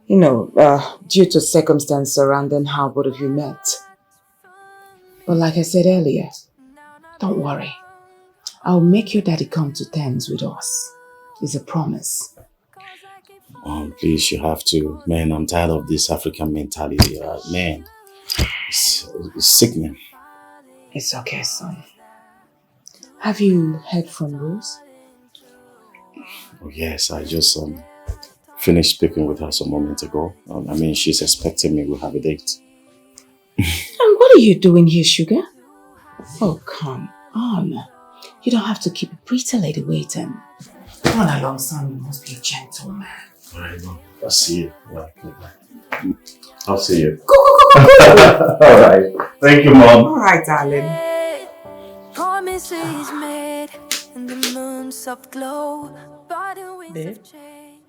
You know, due to circumstance surrounding how both of you met. But like I said earlier, don't worry. I'll make your daddy come to terms with us. It's a promise. Oh, please, you have to. Man, I'm tired of this African mentality. Man, it's sickening. It's okay, son. Have you heard from Rose? Oh, yes, I just finished speaking with her some moments ago. I mean, she's expecting me. We'll have a date. And what are you doing here, sugar? Oh, come on. You don't have to keep a pretty lady waiting. Run along, son. You must be a gentleman. All right, Mom. I'll see you. I'll see you. Go. All right. Thank you, Mom. All right, darling. Promises made and the moon soft glow. But the winds of change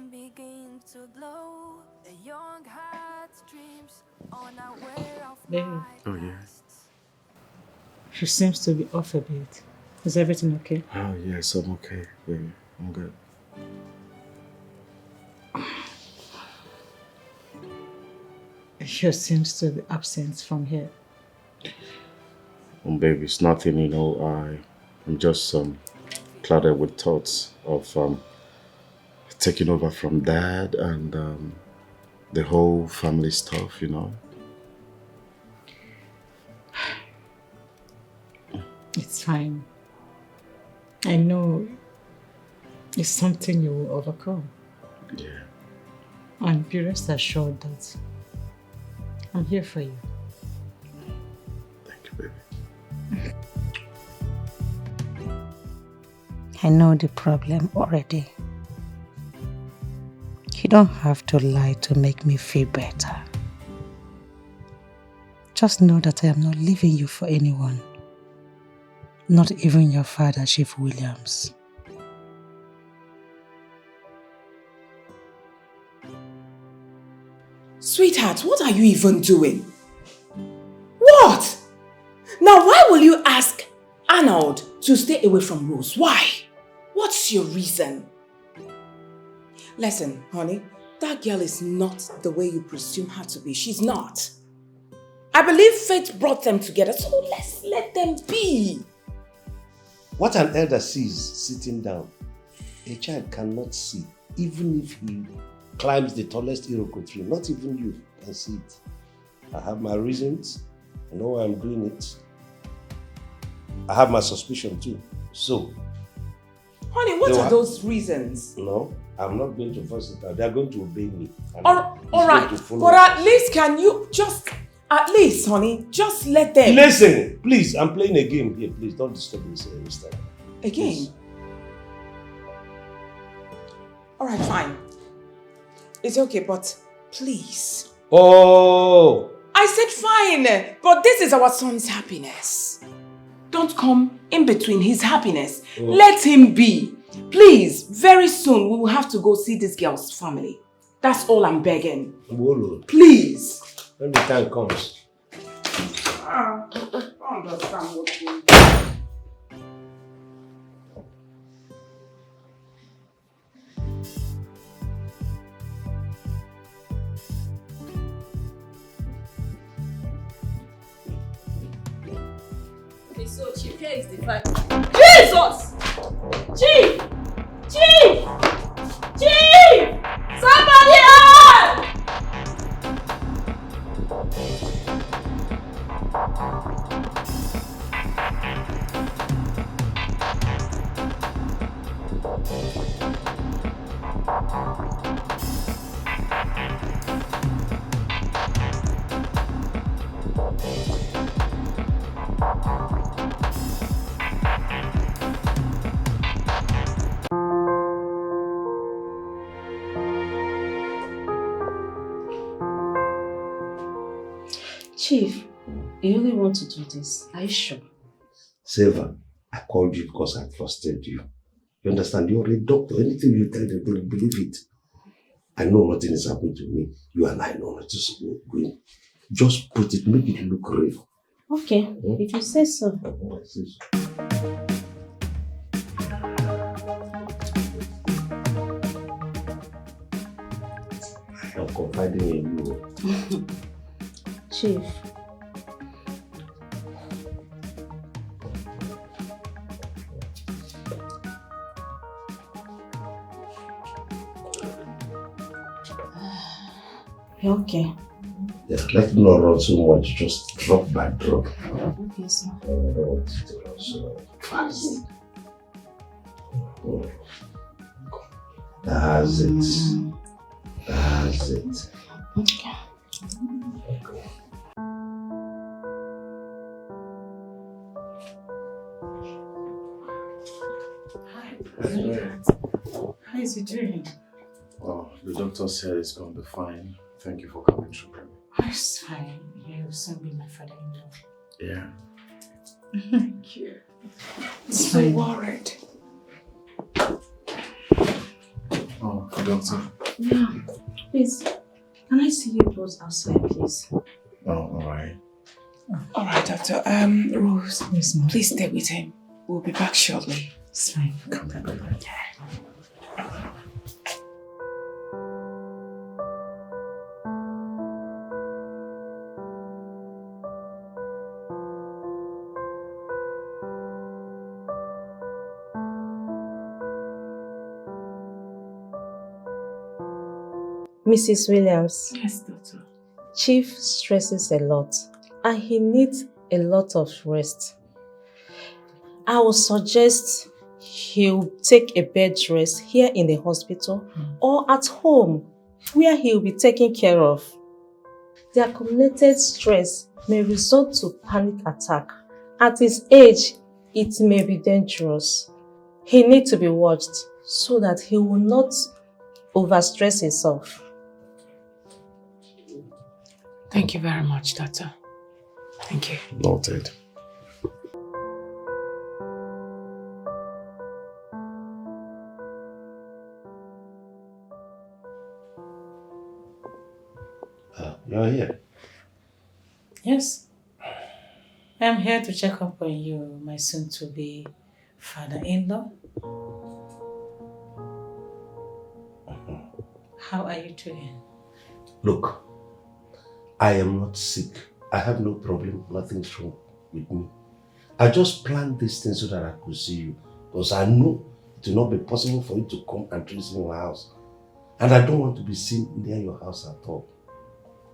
begin to blow. A young heart's dreams on our way of Baby. Oh, yeah. She seems to be off a bit. Is everything okay? Oh, yes, I'm okay, baby. I'm good. She seems to be absent from here. Baby, it's nothing, you know. I'm just clouded with thoughts of taking over from Dad and the whole family stuff, you know. It's fine. I know it's something you will overcome. Yeah. And be rest assured that I'm here for you. Thank you, baby. I know the problem already. You don't have to lie to make me feel better. Just know that I am not leaving you for anyone. Not even your father, Chief Williams. Sweetheart, what are you even doing? What? Now why will you ask Arnold to stay away from Rose? Why? What's your reason? Listen, honey, that girl is not the way you presume her to be. She's not. I believe fate brought them together, so let's let them be. What an elder sees sitting down, a child cannot see, even if he climbs the tallest Iroko tree. Not even you can see it. I have my reasons. I know why I'm doing it. I have my suspicion too. So, Honey, what are those reasons? No, I'm not going to force it out. They are going to obey me. All right, but at least can you just, at least, honey, just let them. Listen, please, I'm playing a game here. Please, don't disturb me, Mr. A game? All right, fine. It's okay, but please. Oh! I said fine, but this is our son's happiness. Don't come in between his happiness. Let him be. Please, very soon we will have to go see this girl's family. That's all I'm begging. Please. When the time comes. I don't understand what you mean. So Chief, here is the fact. Jesus! Chief! Chief! Chief! Somebody help! Chief, you really want to do this? Are you sure? Silva, I called you because I trusted you. You understand? You're a doctor. Anything you tell them, they'll believe it. I know nothing is happening to me. You and I know nothing is going. Just put it, make it look real. Okay, if you say so. I'm confiding in you. Chief. You okay? Yeah, let me not run so much, just drop by drop. Okay, sir. I don't want it to run so fast. That's it. That's it. Okay. How is he doing? Oh, the doctor said it's going to be fine. Thank you for coming through. It's fine. He will soon be my father-in-law. Yeah. Thank you. It's so worried. Oh, doctor. Yeah. Please, can I see you both outside, please? Oh, all right. All right, doctor. Rose, please stay with him. We'll be back shortly. It's fine. Come back. Mrs. Williams. Yes, doctor. Chief stresses a lot and he needs a lot of rest. I would suggest he'll take a bed rest here in the hospital or at home where he'll be taken care of. The accumulated stress may result to panic attack. At his age, it may be dangerous. He needs to be watched so that he will not overstress himself. Thank you very much, doctor. Thank you. Noted. You're here. Yes. I'm here to check up on you, my soon-to-be father-in-law. How are you doing? Look, I am not sick. I have no problem. Nothing's wrong with me. I just planned this thing so that I could see you. Because I know it will not be possible for you to come and trace me in my house. And I don't want to be seen near your house at all.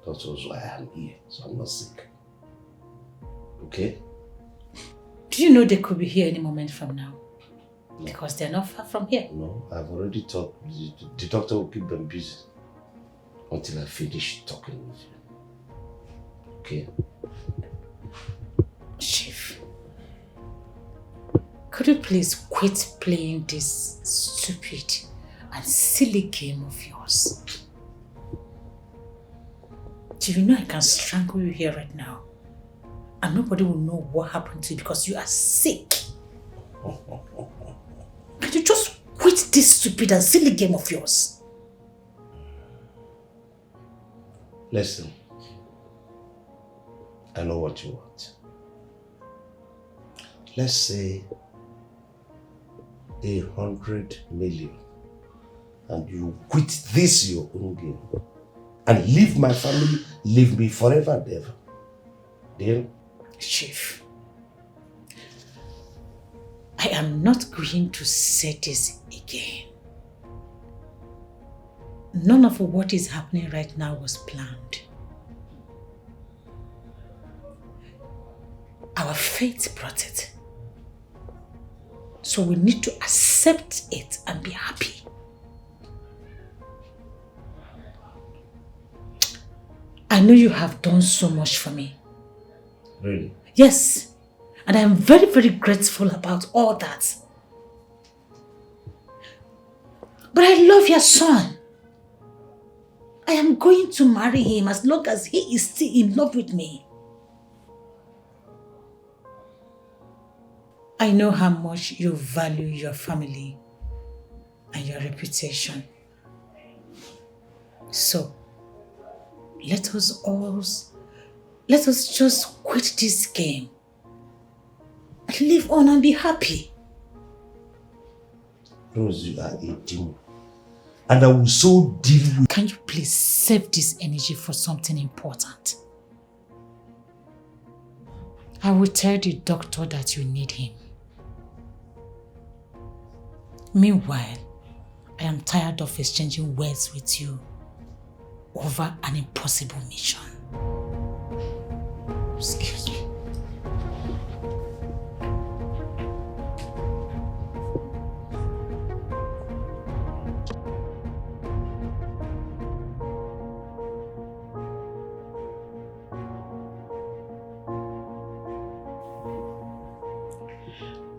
That's also why I am here. So I'm not sick. Okay? Do you know they could be here any moment from now? Because they're not far from here. No, I've already thought the doctor will keep them busy until I finish talking with you. Okay? Chief, could you please quit playing this stupid and silly game of yours? Chief, you know I can strangle you here right now. And nobody will know what happened to you because you are sick. Can you just quit this stupid and silly game of yours? Listen, I know what you want. Let's say 100 million and you quit this your own game and leave my family, leave me forever and ever. Deal? Chief, I am not going to say this again. None of what is happening right now was planned. Our fate brought it. So we need to accept it and be happy. I know you have done so much for me. Really? Yes. And I am very, very grateful about all that. But I love your son. I am going to marry him as long as he is still in love with me. I know how much you value your family and your reputation. So, let us just quit this game and live on and be happy. Rose, you are a demon. And I will so deal with... Can you please save this energy for something important? I will tell the doctor that you need him. Meanwhile, I am tired of exchanging words with you over an impossible mission. Excuse me.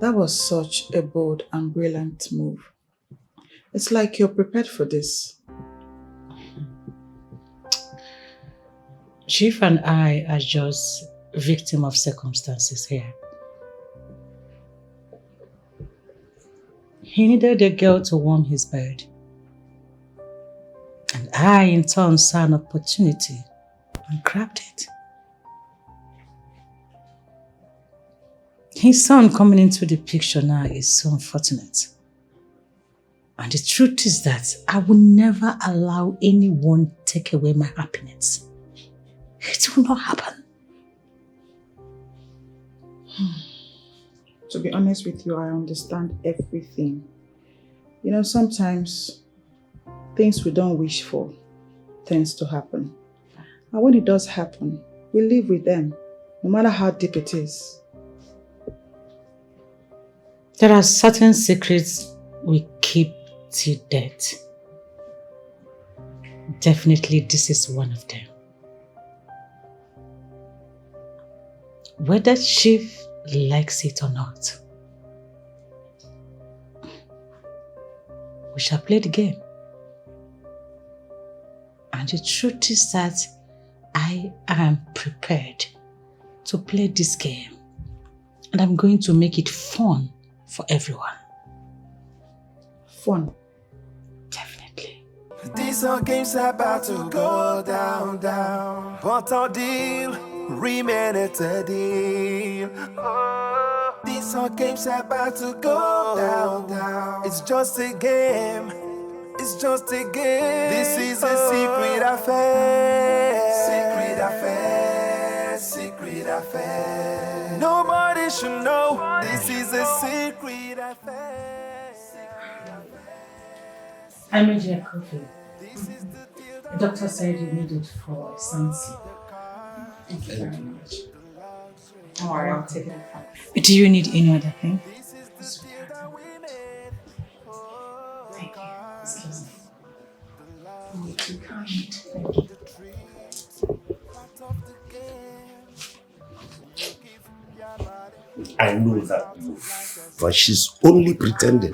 That was such a bold and brilliant move. It's like you're prepared for this. Chief and I are just victims of circumstances here. He needed a girl to warm his bed. And I, in turn, saw an opportunity and grabbed it. His son coming into the picture now is so unfortunate. And the truth is that I will never allow anyone take away my happiness. It will not happen. To be honest with you, I understand everything. You know, sometimes things we don't wish for tends to happen. And when it does happen, we live with them, no matter how deep it is. There are certain secrets we keep till death. Definitely this is one of them. Whether Chief likes it or not, we shall play the game. And the truth is that I am prepared to play this game. And I'm going to make it fun for everyone. Fun? Definitely. These are games about to go down, down. But our deal remain a deal. These are games about to go down, down. It's just a game. It's just a game. This is a secret affair. Secret affair. Secret affair. Nobody should know. This is a secret affair. I made you a coffee. The doctor said you need it for a Sansi. Thank you very much. Don't worry, I'll take it. Do you need any other thing? Thank you. Excuse me. You're too kind. Thank you. I know that move, but she's only pretending.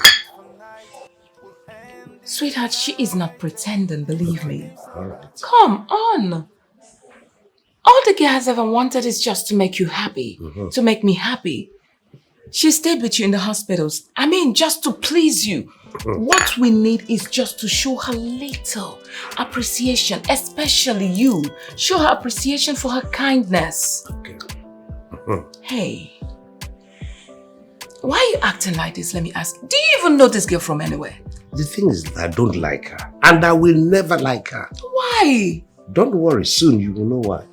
Sweetheart, she is not pretending, believe me. All right. Come on. All the girl has ever wanted is just to make you happy, to make me happy. She stayed with you in the hospitals. I mean, just to please you. What we need is just to show her little appreciation, especially you. Show her appreciation for her kindness. Okay. Hey, why are you acting like this? Let me ask. Do you even know this girl from anywhere? The thing is that I don't like her, and I will never like her. Why? Don't worry, soon you will know why.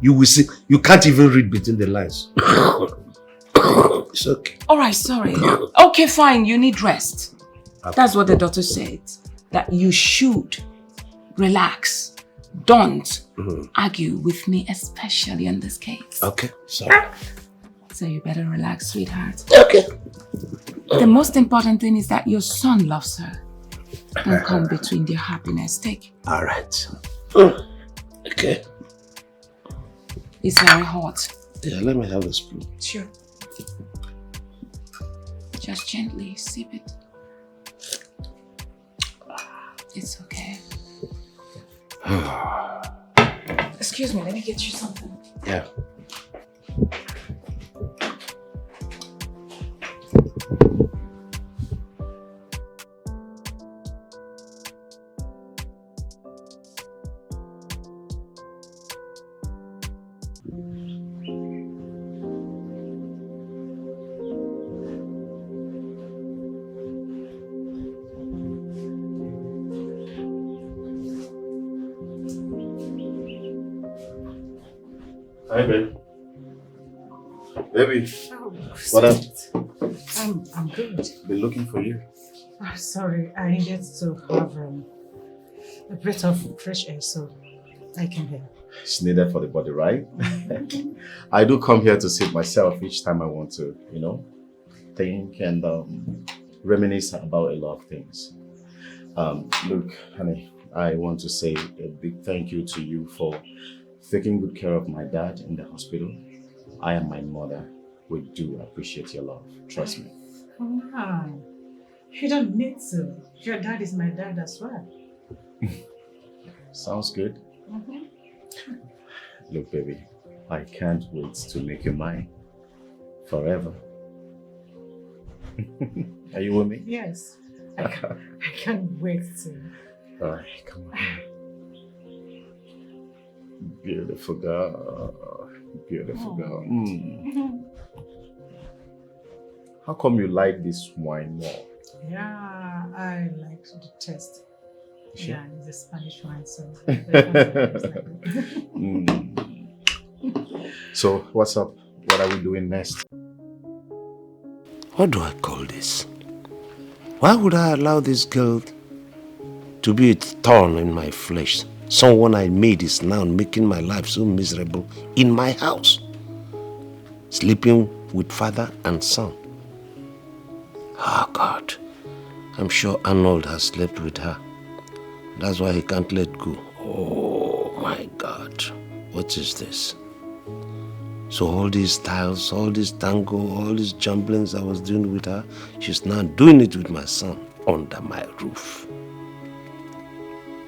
You will see, you can't even read between the lines. It's okay. Alright, sorry. Okay, fine, you need rest. Okay. That's what the doctor said. That you should relax. Don't argue with me, especially in this case. Okay, sorry. So you better relax, sweetheart. Okay. The most important thing is that your son loves her. Don't come between their happiness. Take. All right. Okay. It's very hot. Yeah, let me have the spoon. Sure. Just gently sip it. It's okay. Excuse me, let me get you something. Yeah. Hi, babe. Baby. Oh, What up? I'm good. Been looking for you. Oh, sorry, I needed to have a breath of fresh air, so I came here. It's needed for the body, right? I do come here to sit myself each time I want to, think and reminisce about a lot of things. Look, honey, I want to say a big thank you to you for taking good care of my dad in the hospital. I and my mother, we do appreciate your love. Trust me. Wow. You don't need to. Your dad is my dad as well. Sounds good. Look, baby, I can't wait to make you mine forever. Are you with me? Yes. I can't wait to. All right, come on. Beautiful girl. Beautiful girl. How come you like this wine more? Yeah, I like the taste. Sure. Yeah, it's a Spanish wine, so. So, what's up? What are we doing next? What do I call this? Why would I allow this girl to be a thorn in my flesh? Someone I made is now making my life so miserable in my house. Sleeping with father and son. Oh God, I'm sure Arnold has slept with her. That's why he can't let go. Oh my God, what is this? So all these styles, all this tango, all these jumblings I was doing with her, she's now doing it with my son under my roof.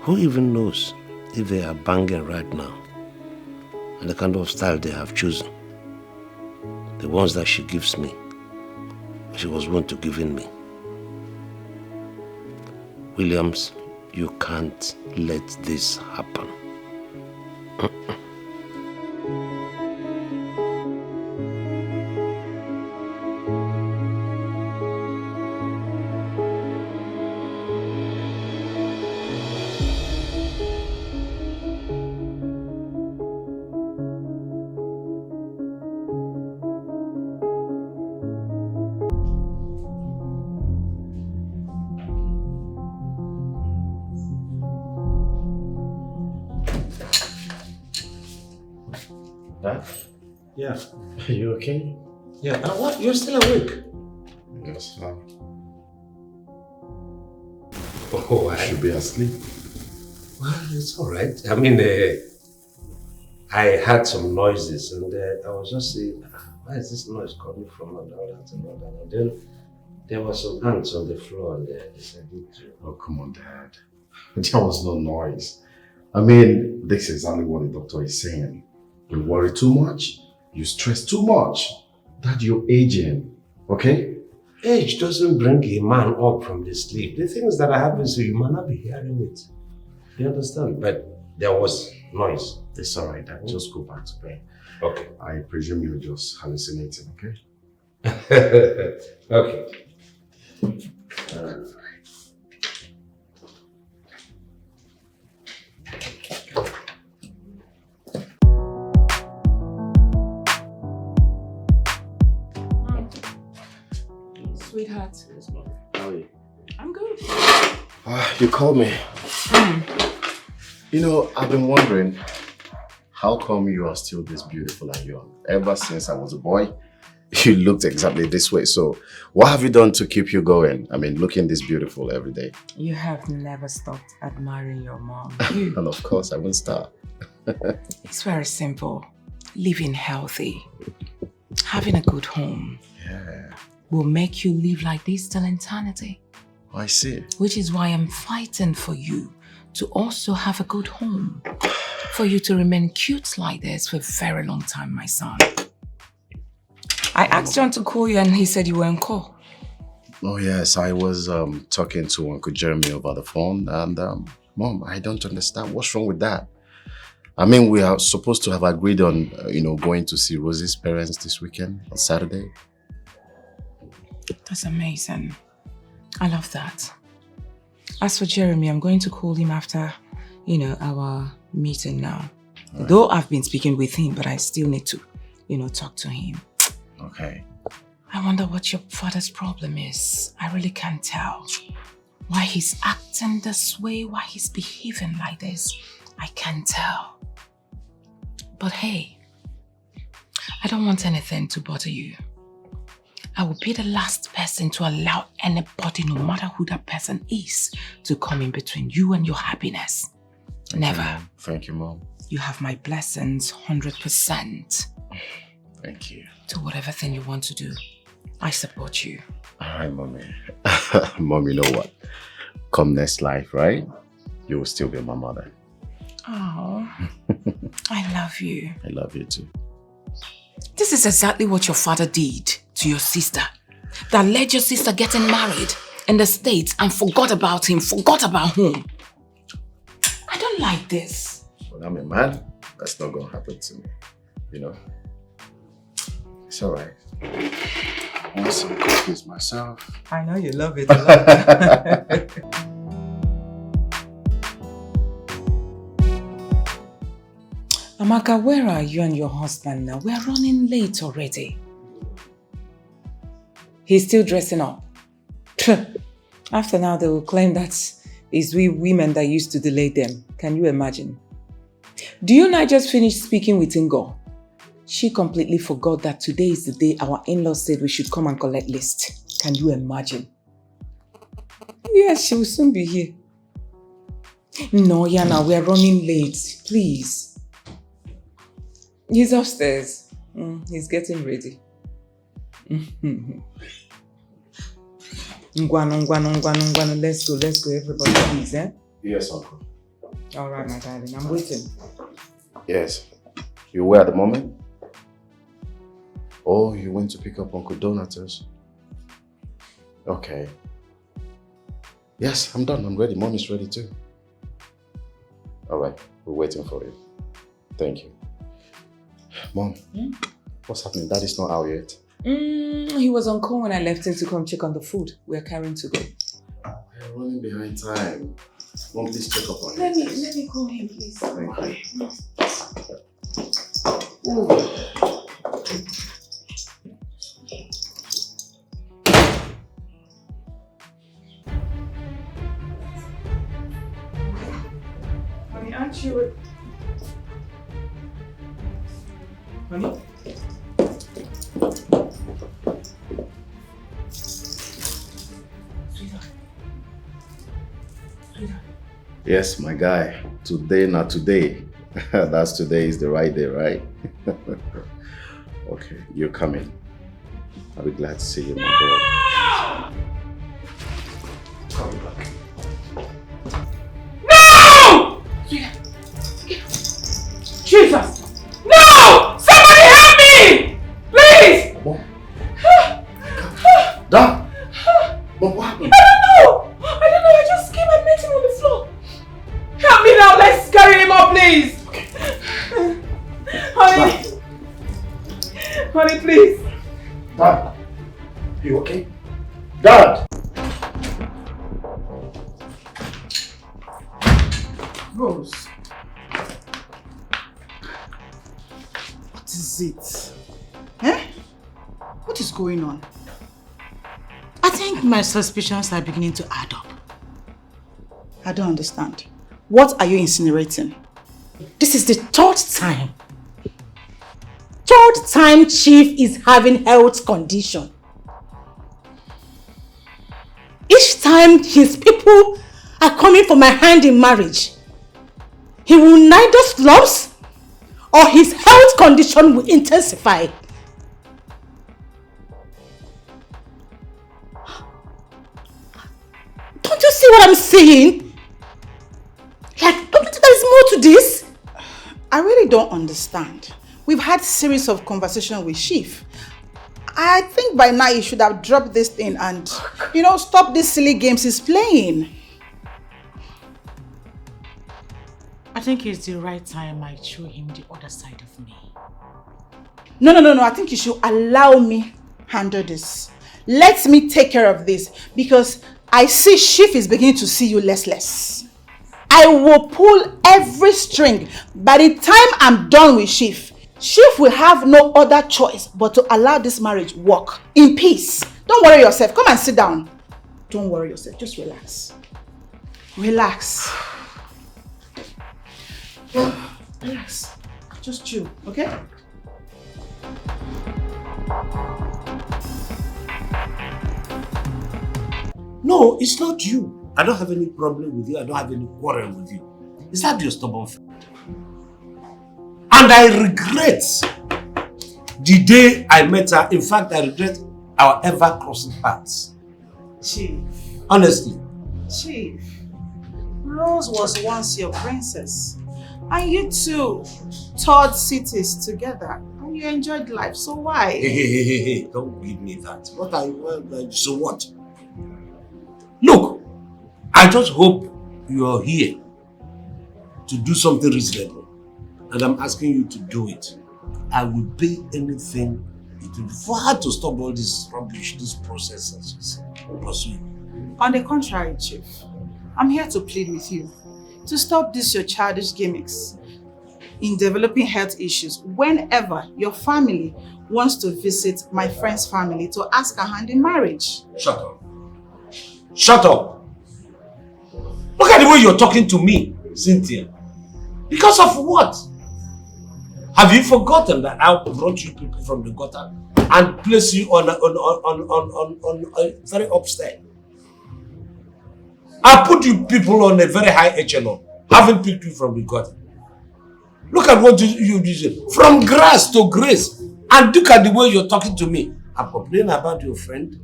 Who even knows if they are banging right now and the kind of style they have chosen? The ones that she gives me, she was wont to give in me. Williams, you can't let this happen. Dad? Yeah. Are you okay? Yeah. What? You're still awake? Yes. Oh, You should be asleep. Well, it's all right. I mean, I heard some noises and I was just saying, where is this noise coming from and all that and all that. And then there were some hands on the floor and they decided to... Oh, come on, Dad. There was no noise. I mean, this is exactly what the doctor is saying. You worry too much, you stress too much. That you're aging, okay? Age doesn't bring a man up from the sleep. The things that are happening to you, might not be hearing it. You understand? But there was noise. It's all right, Dad. Just go back to bed. Okay. I presume you're just hallucinating, okay? Okay. Sweetheart. Yes, Mom. How are you? I'm good. You called me. You know, I've been wondering, how come you are still this beautiful and young? Ever since I was a boy, you looked exactly this way. So, what have you done to keep you going? I mean, looking this beautiful every day. You have never stopped admiring your mom. And of course, I won't stop. It's very simple. Living healthy, having a good home. Yeah. Will make you live like this till eternity. I see. Which is why I'm fighting for you to also have a good home. For you to remain cute like this for a very long time, my son. I asked John to call you and he said you were on call. Oh yes, I was talking to Uncle Jeremy over the phone and Mom, I don't understand. What's wrong with that? I mean, we are supposed to have agreed on, going to see Rosie's parents this weekend on Saturday. That's amazing. I love that. As for Jeremy, I'm going to call him after, our meeting now. Right. Though I've been speaking with him, but I still need to, talk to him. Okay. I wonder what your father's problem is. I really can't tell. Why he's acting this way, why he's behaving like this, I can't tell. But hey, I don't want anything to bother you. I will be the last person to allow anybody, no matter who that person is, to come in between you and your happiness. Never. Thank you, Mom. You have my blessings 100%. Thank you. Do whatever thing you want to do. I support you. All right, Mommy. Mom, you know what? Come next life, right? You will still be my mother. Oh, I love you. I love you too. This is exactly what your father did to your sister. That led your sister getting married in the States and forgot about him, forgot about home. I don't like this. Well, I'm a man. That's not going to happen to me. It's all right. I want some cookies myself. I know you love it a lot. Amaka, where are you and your husband now? We are running late already. He's still dressing up. After now, they will claim that it's we women that used to delay them. Can you imagine? Do you not just finish speaking with Ingo? She completely forgot that today is the day our in-laws said we should come and collect list. Can you imagine? Yes, she will soon be here. No, Yana, we are running late. Please. He's upstairs. He's getting ready. Ngwanu. Let's go, everybody, please, eh? Yes, Uncle. All right, my darling, I'm waiting. Yes. You were at the moment? Oh, you went to pick up Uncle Donatus? Okay. Yes, I'm done. I'm ready. Mom is ready too. All right. We're waiting for you. Thank you. Mom, what's happening? Daddy's not out yet. He was on call when I left him to come check on the food we're carrying to go. We're running behind time. Mom, please check up on him. Let me call him, please. Thank you. Honey, aren't you... Honey? Yes, my guy. Today, not today. That's today is the right day, right? Okay, you're coming. I'll be glad to see you, my boy. Coming back. No! Jesus! No! Somebody help me! Please! Dad! Mom, what happened? I don't know. I just came and met him on the floor. Help me now. Let's carry him up, please. Okay. Honey. Honey, please. Dad! You okay? Dad! Rose. What is it? Eh? What is going on? I think my suspicions are beginning to add up. I don't understand. What are you insinuating? This is the third time. Third time Chief is having health condition. Each time his people are coming for my hand in marriage, he will neither slumps or his health condition will intensify. Don't you see what I'm saying? Like, don't you think there is more to this? I really don't understand. We've had a series of conversations with Chief. I think by now you should have dropped this thing and, stop these silly games he's playing. I think it's the right time I show him the other side of me. No. I think you should allow me handle this. Let me take care of this because I see Chief is beginning to see you less. I will pull every string. By the time I'm done with Chief will have no other choice but to allow this marriage work in peace. Don't worry yourself. Come and sit down. Don't worry yourself. Just relax. Relax. Relax. Just chill, okay? No, it's not you. I don't have any problem with you. I don't have any quarrel with you. Is that your stubborn friend? And I regret the day I met her. In fact, I regret our ever crossing paths. Chief. Honestly. Chief. Rose was once your princess. And you two toured cities together. And you enjoyed life. So why? Hey. Don't give me that. So what? Look, I just hope you are here to do something reasonable. And I'm asking you to do it. I will pay anything it will be for her to stop all this rubbish, this process pursuing. On the contrary, Chief, I'm here to plead with you to stop your childish gimmicks in developing health issues whenever your family wants to visit my friend's family to ask her hand in marriage. Shut up. Shut up. Look at the way you're talking to me, Cynthia. Because of what? Have you forgotten that I brought you people from the gutter and placed you on a very upstairs? I put you people on a very high echelon, having picked you from the gutter. Look at what you did. From grass to grace. And look at the way you're talking to me. I'm complaining about your friend.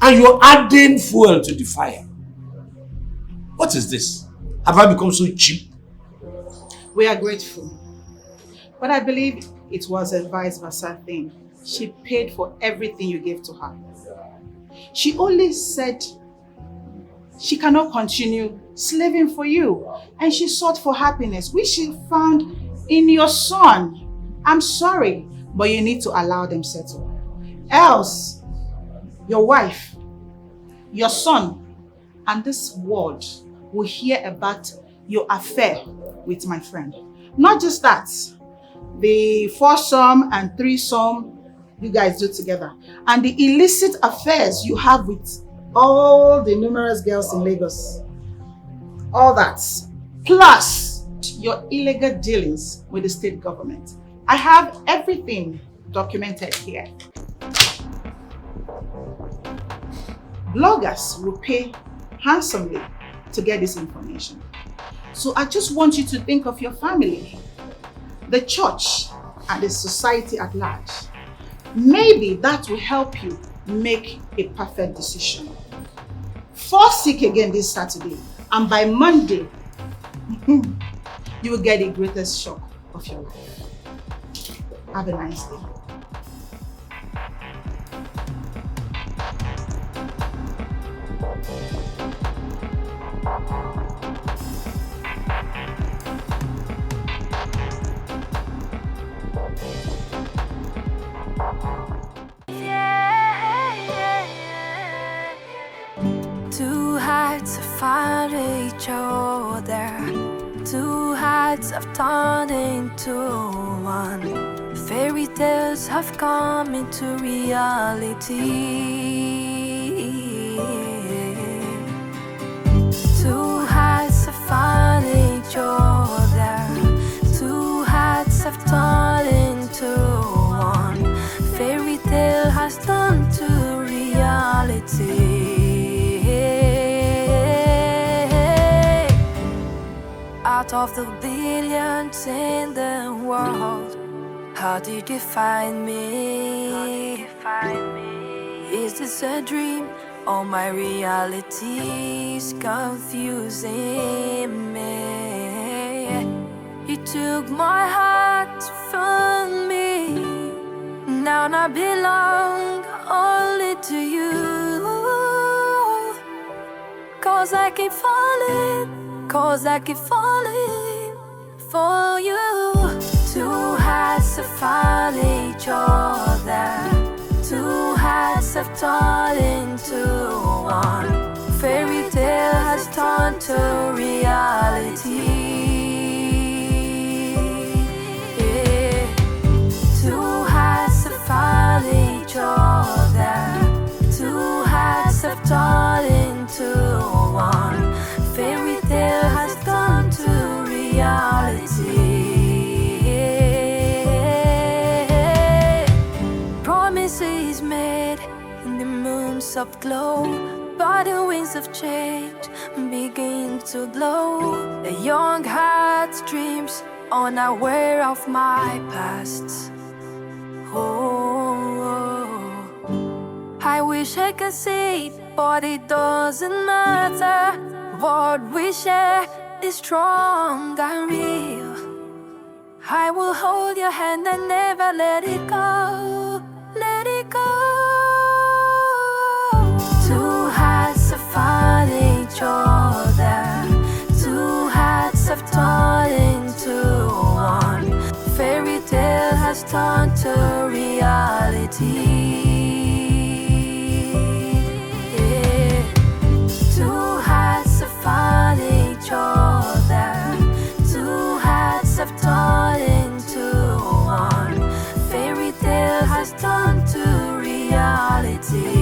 And you're adding fuel to the fire. What is this? Have I become so cheap? We are grateful. But I believe it was a vice versa thing. She paid for everything you gave to her. She only said she cannot continue slaving for you. And she sought for happiness, which she found in your son. I'm sorry, but you need to allow them settle. Else, your wife, your son, and this world will hear about your affair with my friend. Not just that, the foursome and threesome you guys do together, and the illicit affairs you have with all the numerous girls in Lagos. All that. Plus your illegal dealings with the state government. I have everything documented here. Bloggers will pay handsomely to get this information. So I just want you to think of your family, the church, and the society at large. Maybe that will help you make a perfect decision. Fall sick again this Saturday, and by Monday, you will get the greatest shock of your life. Have a nice day. Two hearts have found each other. Two hearts have turned into one. Fairy tales have come into reality. Two hearts have found each other. Two hearts have turned into one. Fairy tale has turned to reality. Out of the billions in the world, how did you find me? Is this a dream or my reality is confusing me? You took my heart from me. Now I belong only to you. Cause I keep falling. Cause I keep falling for you. Two hearts have found each other. Two hearts have turned into one. Fairy tale has turned to reality. Yeah. Two hearts have found each other. Two hearts have turned into one. Fairy tale has come to reality. Promises made in the moon's soft glow, but the winds of change begin to blow. A young heart's dreams unaware of my past. Oh, I wish I could see it, but it doesn't matter. What we share is strong and real. I will hold your hand and never let it go. Let it go. Two hearts have found each other. Two hearts have turned into one. Fairy tale has turned to reality. Found each other. Two hearts have turned into one. Fairy tale has turned to reality.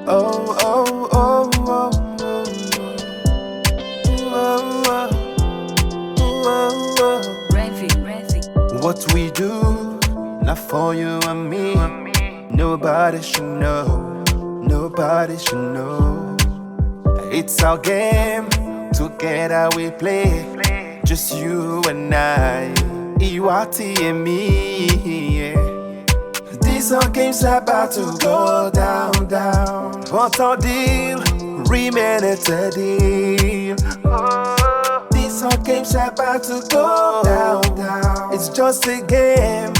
Oh, oh, oh, oh, oh, oh, oh. What we do, not for you and me. Nobody should know. Nobody should know. It's our game. Together we play. Just you and I. Iwati and me. Yeah. These are games about to go down, down. But our deal remain a deal. These are games about to go down, down. It's just a game.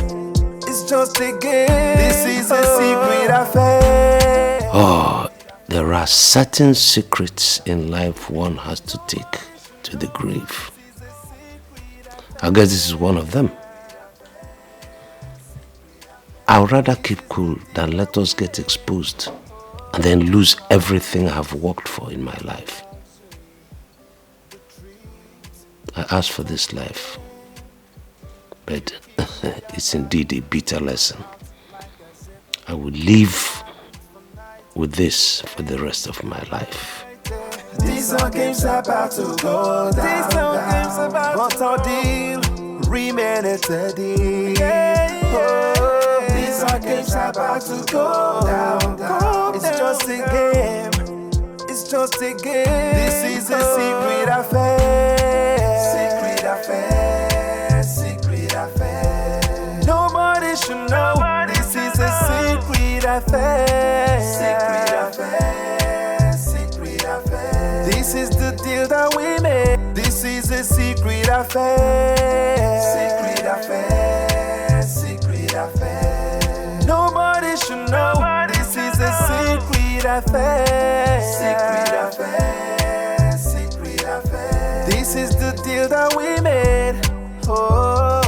It's just a game. This is a secret affair. Oh, there are certain secrets in life one has to take to the grave. I guess this is one of them. I would rather keep cool than let us get exposed and then lose everything I have worked for in my life. I asked for this life, but it's indeed a bitter lesson. I will live with this for the rest of my life. These are games about to go down. These are games about to deal. Remain at a deal. Oh, these are games about to go down. It's just a game. It's just a game. This is a secret affair. Secret affair. Secret affair. Nobody should know. This is a secret affair. Secret affair. Secret affair. This is the deal that we made. This is a secret affair. Secret affair. Secret affair. Nobody should know. This is a secret affair. Secret affair. Secret affair. This is the deal that we made. Oh.